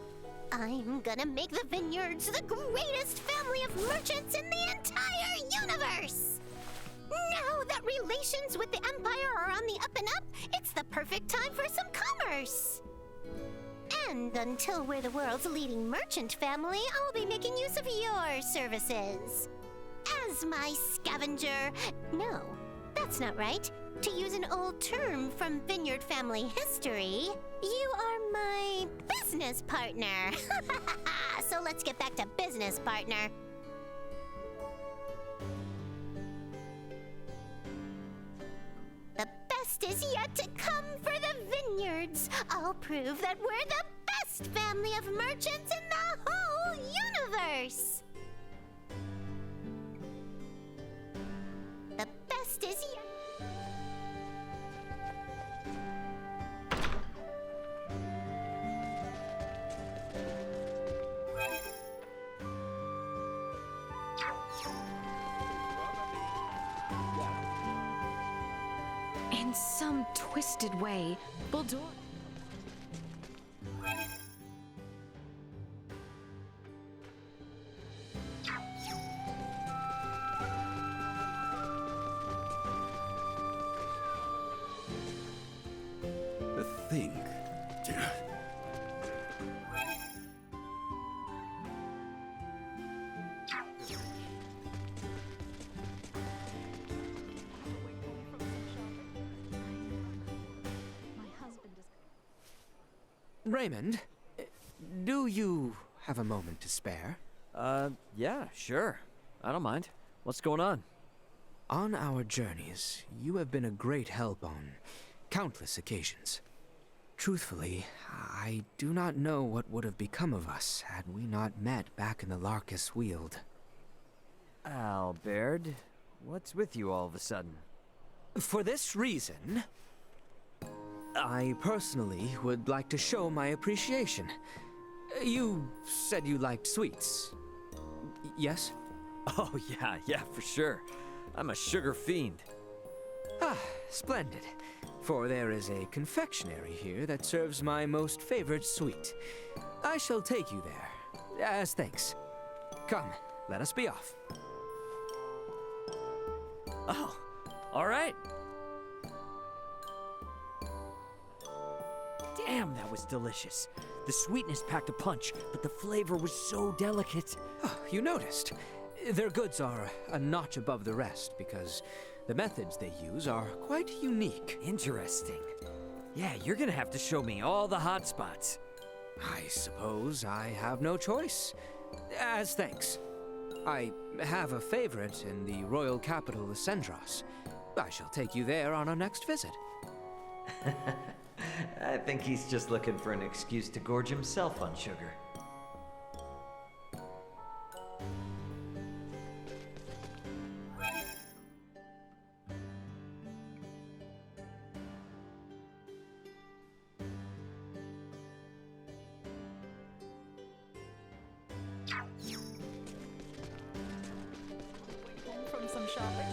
I'm gonna make the Vineyards the greatest family of merchants in the entire universe! Now that relations with the Empire are on the up and up, it's the perfect time for some commerce! And until we're the world's leading merchant family, I'll be making use of your services. As my scavenger... No, that's not right. To use an old term from Vineyard family history, you are my business partner. So let's get back to business, partner. The best is yet to come for the Vineyards. I'll prove that we're the best family of merchants in the whole universe. The best is yet... In some twisted way, Boldor... The thing. Raymond, do you have a moment to spare? Yeah, sure. I don't mind. What's going on? On our journeys, you have been a great help on countless occasions. Truthfully, I do not know what would have become of us had we not met back in the Larkus Weald. Albert, What's with you all of a sudden? For this reason, I personally would like to show my appreciation. You said you liked sweets. Yes? Oh, yeah, for sure. I'm a sugar fiend. Ah, splendid. For there is a confectionery here that serves my most favorite sweet. I shall take you there, as thanks. Come, let us be off. Oh, all right. Damn, that was delicious. The sweetness packed a punch, but the flavor was so delicate. Oh, you noticed. Their goods are a notch above the rest because the methods they use are quite unique. Interesting. Yeah, you're gonna have to show me all the hot spots. I suppose I have no choice. As thanks. I have a favorite in the royal capital of Sendros. I shall take you there on our next visit. I think he's just looking for an excuse to gorge himself on sugar. From some shopping.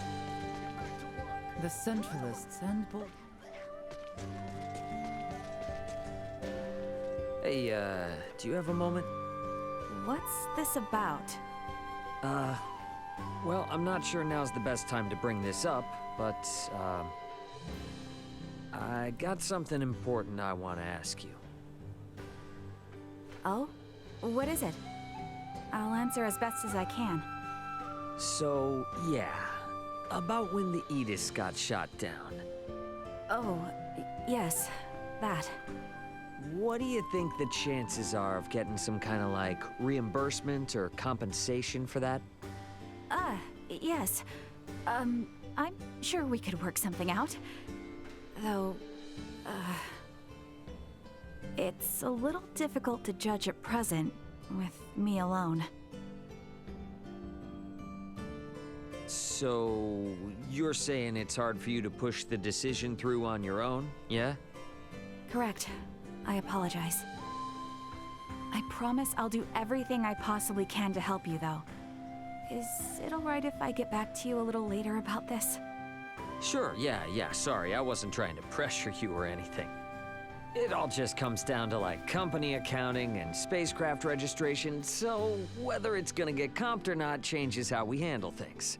The Centralists and Hey, do you have a moment? What's this about? Well, I'm not sure now's the best time to bring this up, but, I got something important I want to ask you. Oh? What is it? I'll answer as best as I can. So, yeah, about when the Edis got shot down. Oh, yes, that. What do you think the chances are of getting some kind of, like, reimbursement or compensation for that? Yes. I'm sure we could work something out. Though, it's a little difficult to judge at present, with me alone. So, you're saying it's hard for you to push the decision through on your own, yeah? Correct. I apologize. I promise I'll do everything I possibly can to help you, though. Is it alright if I get back to you a little later about this? Sure, yeah, sorry, I wasn't trying to pressure you or anything. It all just comes down to, like, company accounting and spacecraft registration, so whether it's gonna get comped or not changes how we handle things.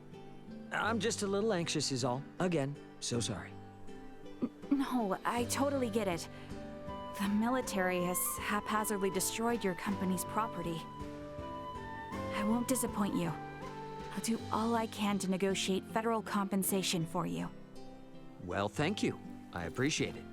I'm just a little anxious is all. Again, so sorry. No, I totally get it. The military has haphazardly destroyed your company's property. I won't disappoint you. I'll do all I can to negotiate federal compensation for you. Well, thank you. I appreciate it.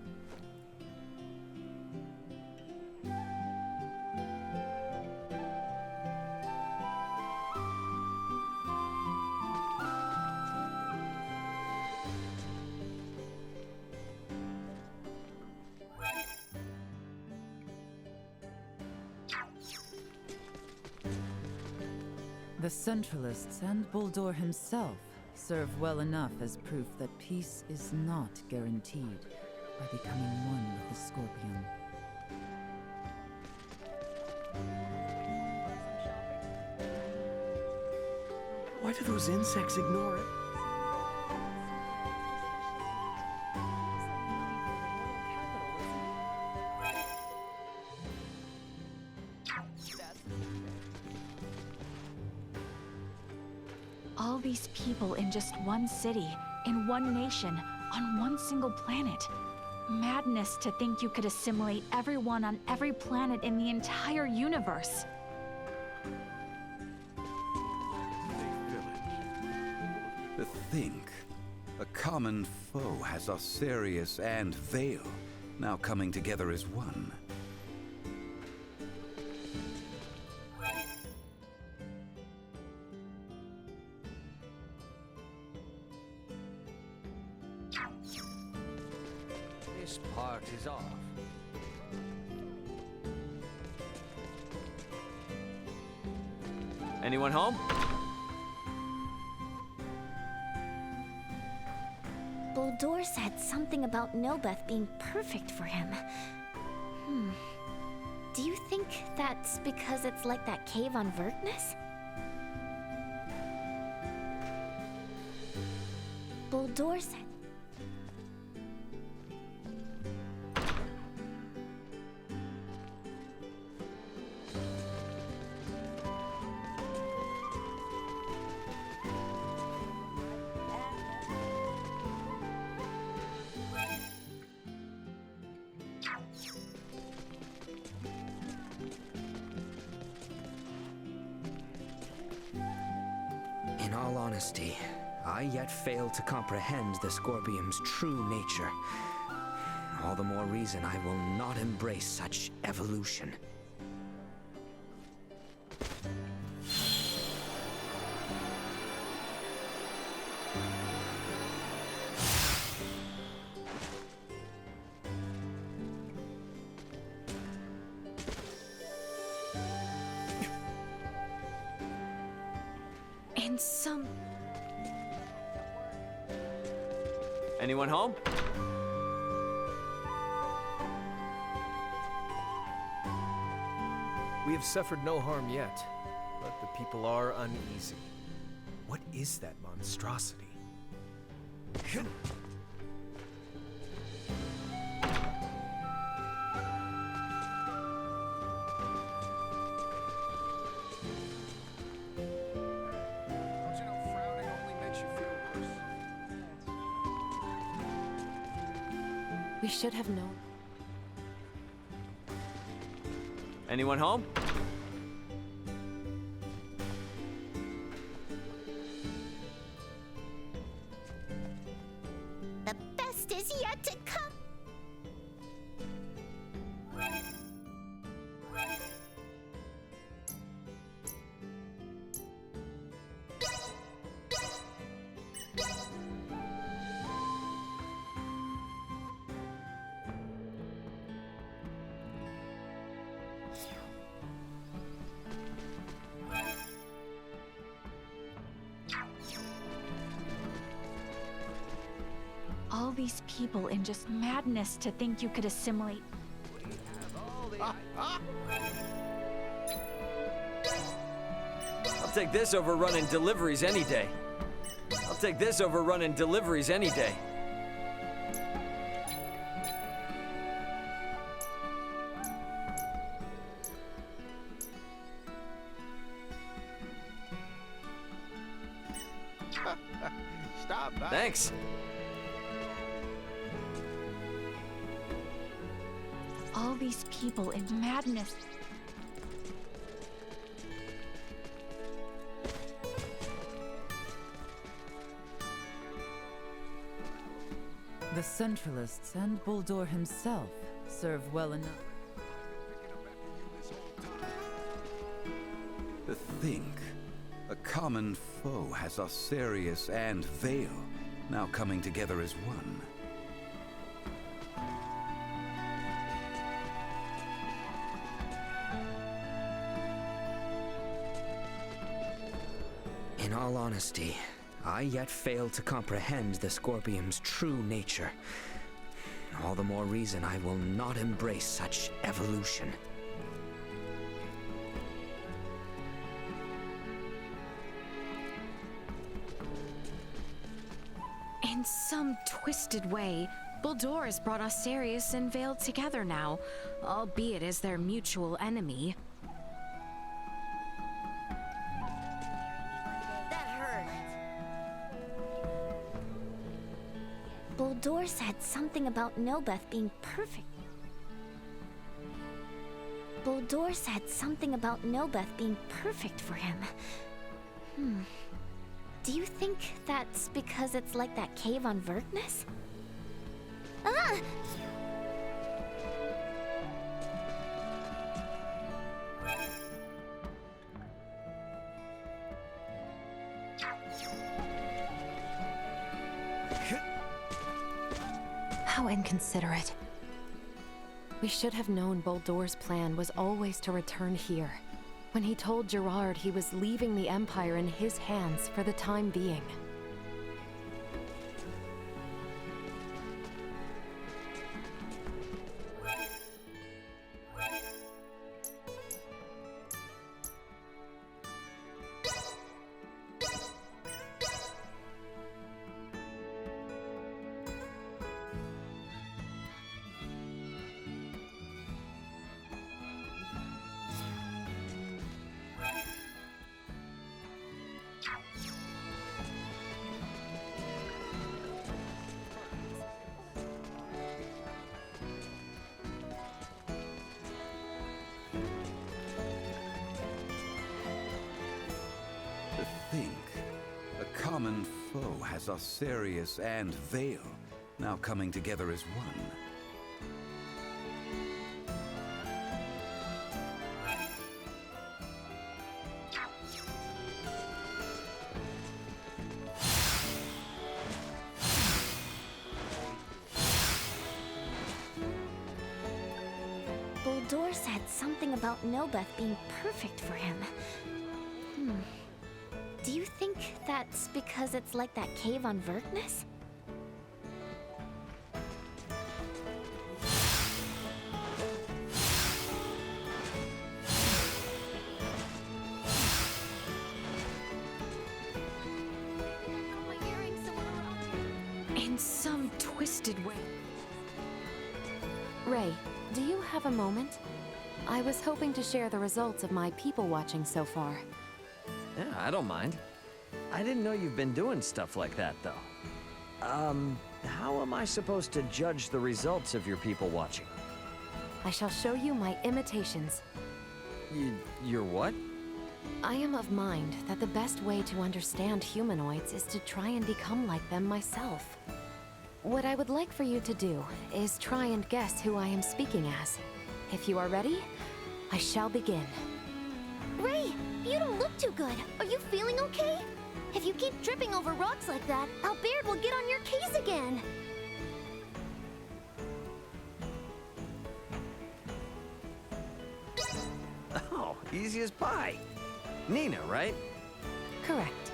The Centralists and Bulldor himself serve well enough as proof that peace is not guaranteed by becoming one with the Scorpion. Why do those insects ignore it? All these people in just one city, in one nation, on one single planet. Madness to think you could assimilate everyone on every planet in the entire universe. To think, a common foe has Osirius and Vale now coming together as one. This part is off. Anyone home? Buldur said something about Nilbeth being perfect for him. Do you think that's because it's like that cave on Verkness? Buldur said... In all honesty, I yet fail to comprehend the Scorpium's true nature. All the more reason I will not embrace such evolution. And some... Anyone home? We have suffered no harm yet, but the people are uneasy. What is that monstrosity? We should have known. Anyone home? The best is yet to come! All these people in just madness to think you could assimilate. I'll take this over running deliveries any day. I'll take this over running deliveries any day. Stop by. Thanks. All these people in madness. The Centralists and Buldur himself serve well enough. To think, a common foe has Osirius and Vale now coming together as one. In all honesty, I yet fail to comprehend the Scorpium's true nature. All the more reason I will not embrace such evolution. In some twisted way, Buldur has brought Osirius and Vale together now, albeit as their mutual enemy. Buldur said something about Nilbeth being perfect. Buldur said something about Nilbeth being perfect for him. Do you think that's because it's like that cave on Verkness? Ah! How inconsiderate. We should have known Buldur's plan was always to return here. When he told Gerard he was leaving the Empire in his hands for the time being. To think, a common foe has Osirius and Vale now coming together as one. Buldur said something about Nilbeth being perfect for him. Do you think that's because it's like that cave on Verkness? In some twisted way. Ray, do you have a moment? I was hoping to share the results of my people watching so far. Yeah, I don't mind. I didn't know you've been doing stuff like that, though. How am I supposed to judge the results of your people watching? I shall show you my imitations. Your what? I am of mind that the best way to understand humanoids is to try and become like them myself. What I would like for you to do is try and guess who I am speaking as. If you are ready, I shall begin. Ray, you don't look too good. Are you feeling okay? If you keep tripping over rocks like that, Albert will get on your case again. Oh, easy as pie. Nina, right? Correct.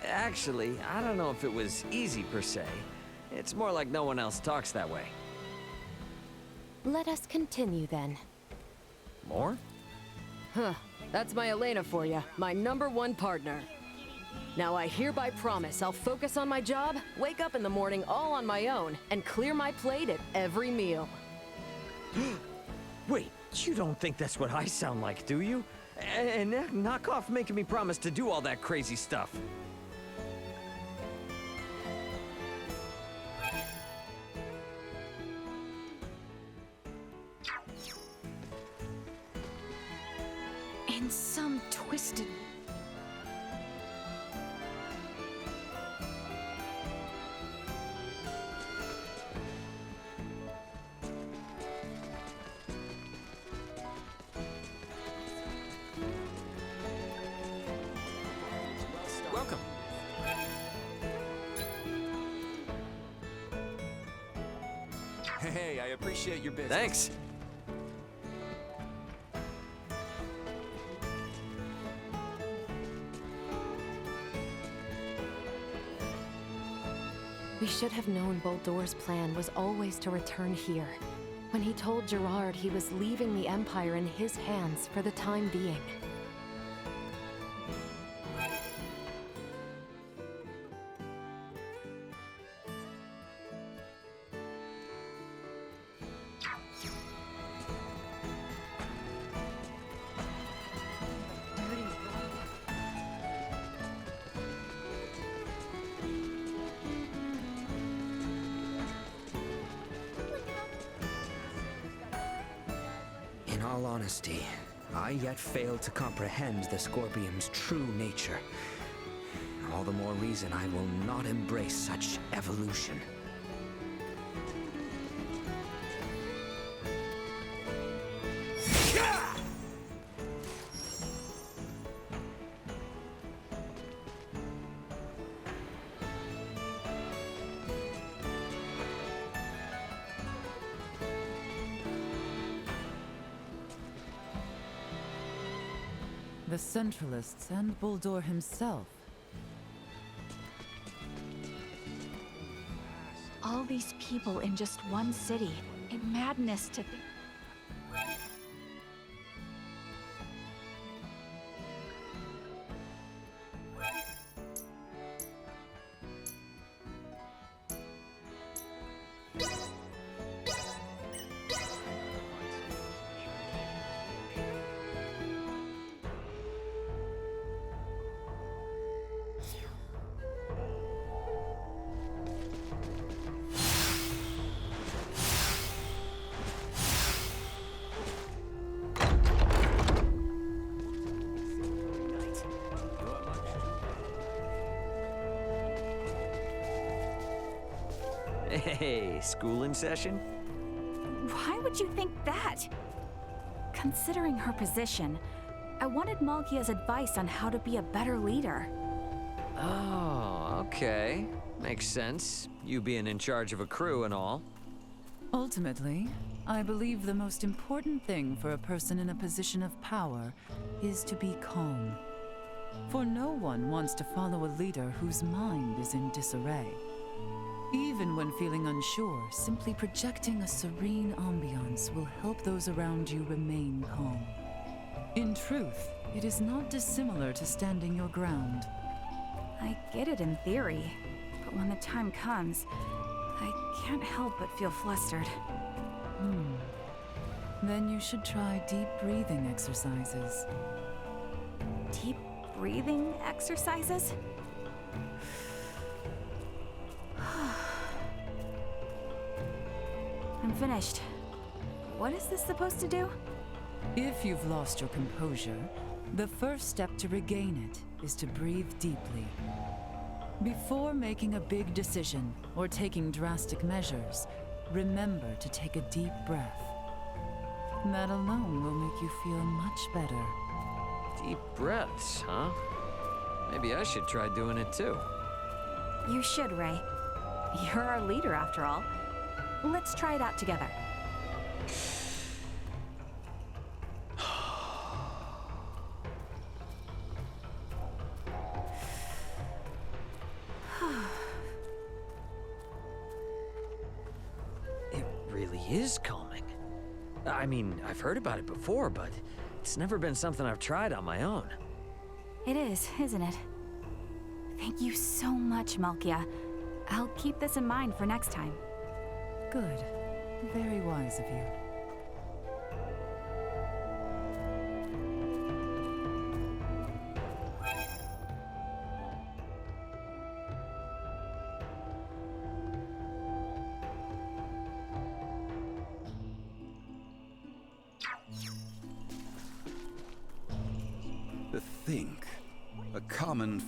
Actually, I don't know if it was easy per se. It's more like no one else talks that way. Let us continue then. More? Huh. That's my Elena for you, my #1 partner. Now I hereby promise I'll focus on my job, wake up in the morning all on my own, and clear my plate at every meal. Wait, you don't think that's what I sound like, do you? And knock off making me promise to do all that crazy stuff. In some twisted... Welcome. Hey, I appreciate your business. Thanks. We should have known Buldur's plan was always to return here. When he told Gerard he was leaving the Empire in his hands for the time being. In all honesty, I yet fail to comprehend the Scorpium's true nature. All the more reason I will not embrace such evolution. The Centralists and Buldur himself. All these people in just one city. In madness to... Hey, school in session? Why would you think that? Considering her position, I wanted Malkia's advice on how to be a better leader. Oh, okay. Makes sense. You being in charge of a crew and all. Ultimately, I believe the most important thing for a person in a position of power is to be calm. For no one wants to follow a leader whose mind is in disarray. Even when feeling unsure, simply projecting a serene ambiance will help those around you remain calm. In truth, it is not dissimilar to standing your ground. I get it in theory, but when the time comes, I can't help but feel flustered. Then you should try deep breathing exercises. Deep breathing exercises? I'm finished. What is this supposed to do? If you've lost your composure, the first step to regain it is to breathe deeply. Before making a big decision or taking drastic measures, remember to take a deep breath. That alone will make you feel much better. Deep breaths, huh? Maybe I should try doing it too. You should, Ray. You're our leader, after all. Let's try it out together. It really is calming. I mean, I've heard about it before, but it's never been something I've tried on my own. It is, isn't it? Thank you so much, Malkia. I'll keep this in mind for next time. Good. Very wise of you. To think, a common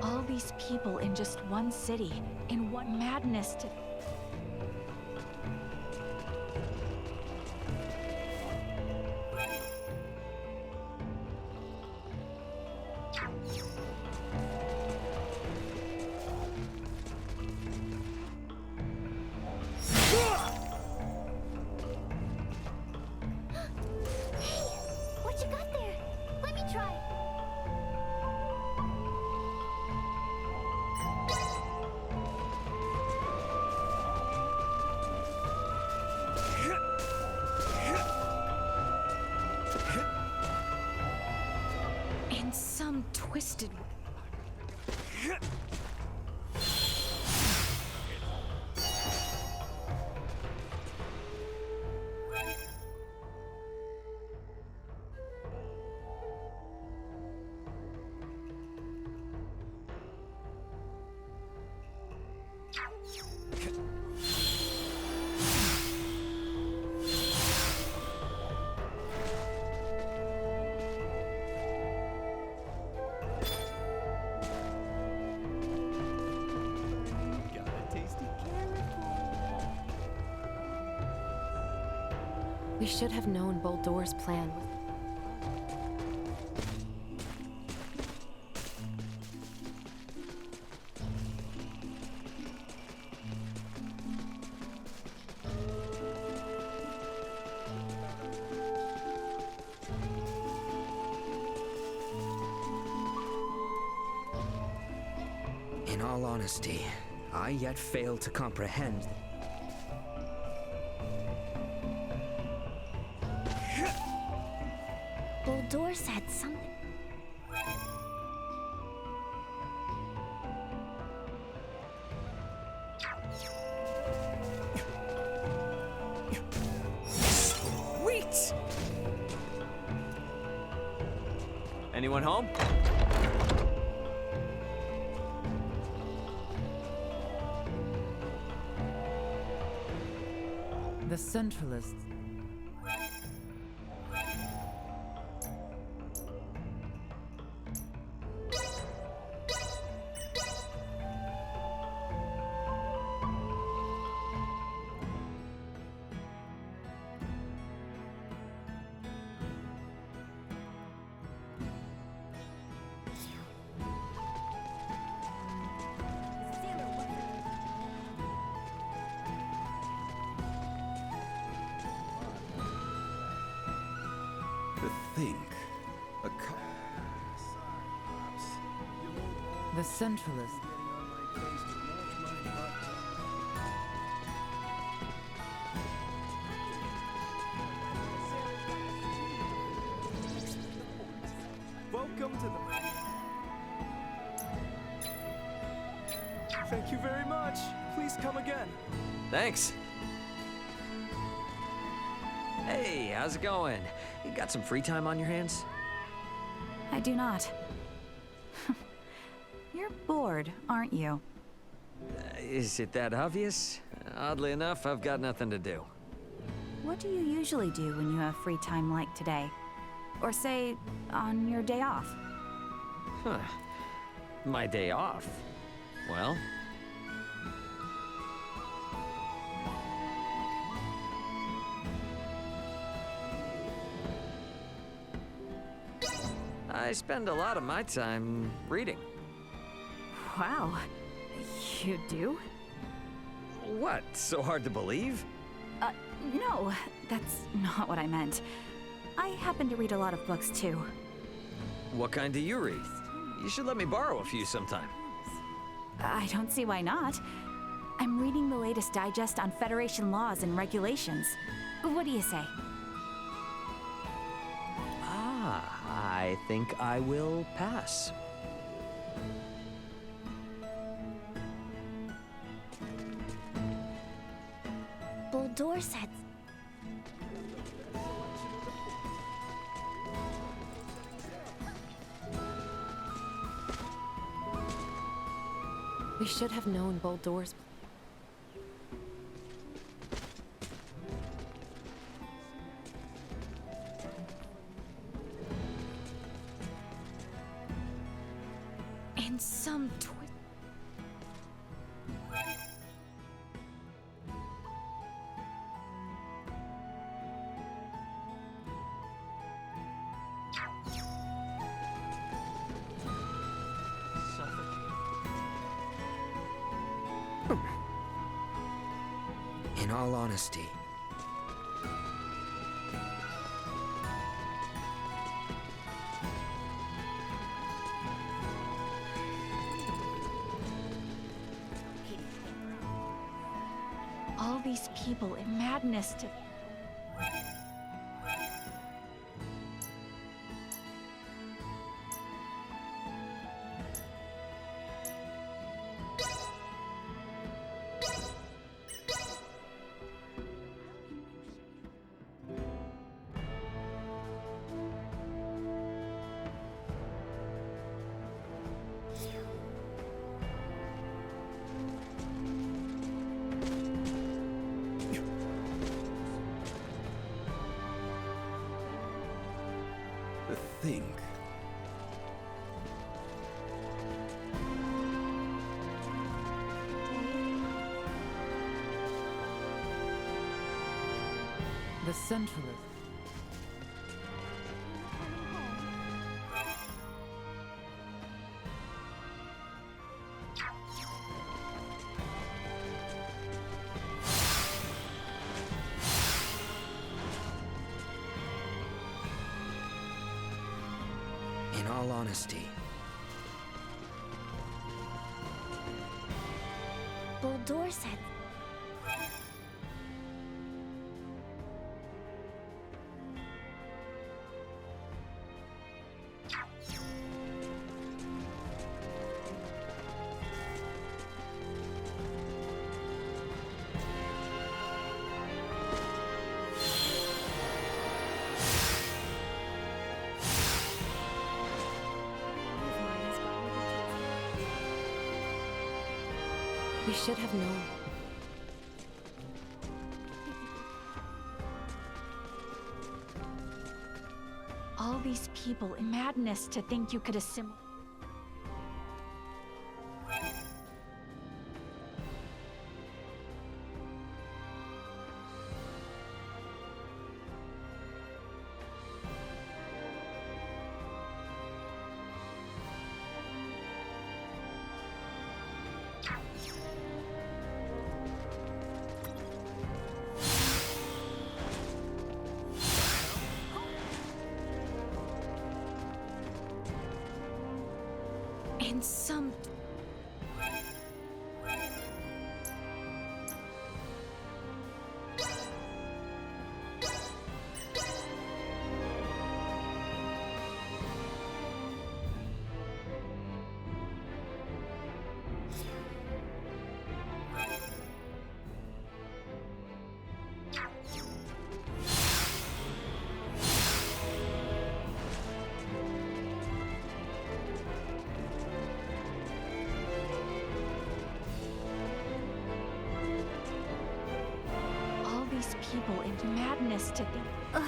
All these people in just one city, in one madness to... What you got there? Let me try. In some twisted... We should have known Boldor's plan was... In all honesty, I yet fail to comprehend. Boldor said something. Anyone home? The Centralists. To think, The Centralists. Welcome to the... Thank you very much. Please come again. Thanks. Hey, how's it going? You got some free time on your hands? I do not. You're bored, aren't you? Is it that obvious? Oddly enough, I've got nothing to do. What do you usually do when you have free time like today? Or say, on your day off? Huh. My day off? Well... I spend a lot of my time reading. Wow. You do? What? So hard to believe? No, that's not what I meant. I happen to read a lot of books too. What kind do you read? You should let me borrow a few sometime. I don't see why not. I'm reading the latest digest on Federation laws and regulations. What do you say? I think I will pass. Bulldor said... We should have known Boldor's... And some In all honesty, All these people in madness to... think. The Centralists. in all honesty, Bulldor said... We should have known. All these people in madness to think you could assimilate. And some... these people into madness to think... Ugh.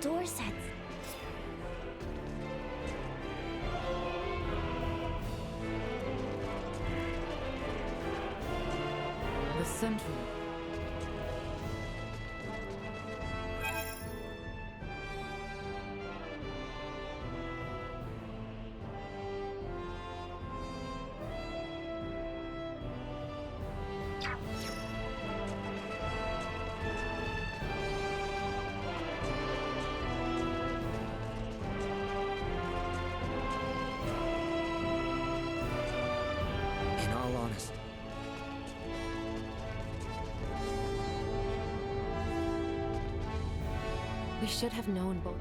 Door sets. The Central. We should have known both.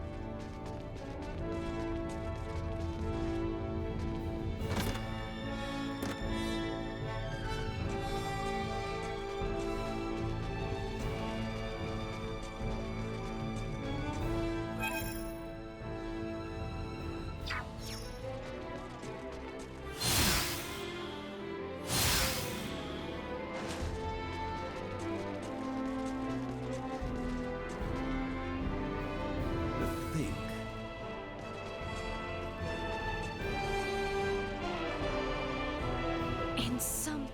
And some...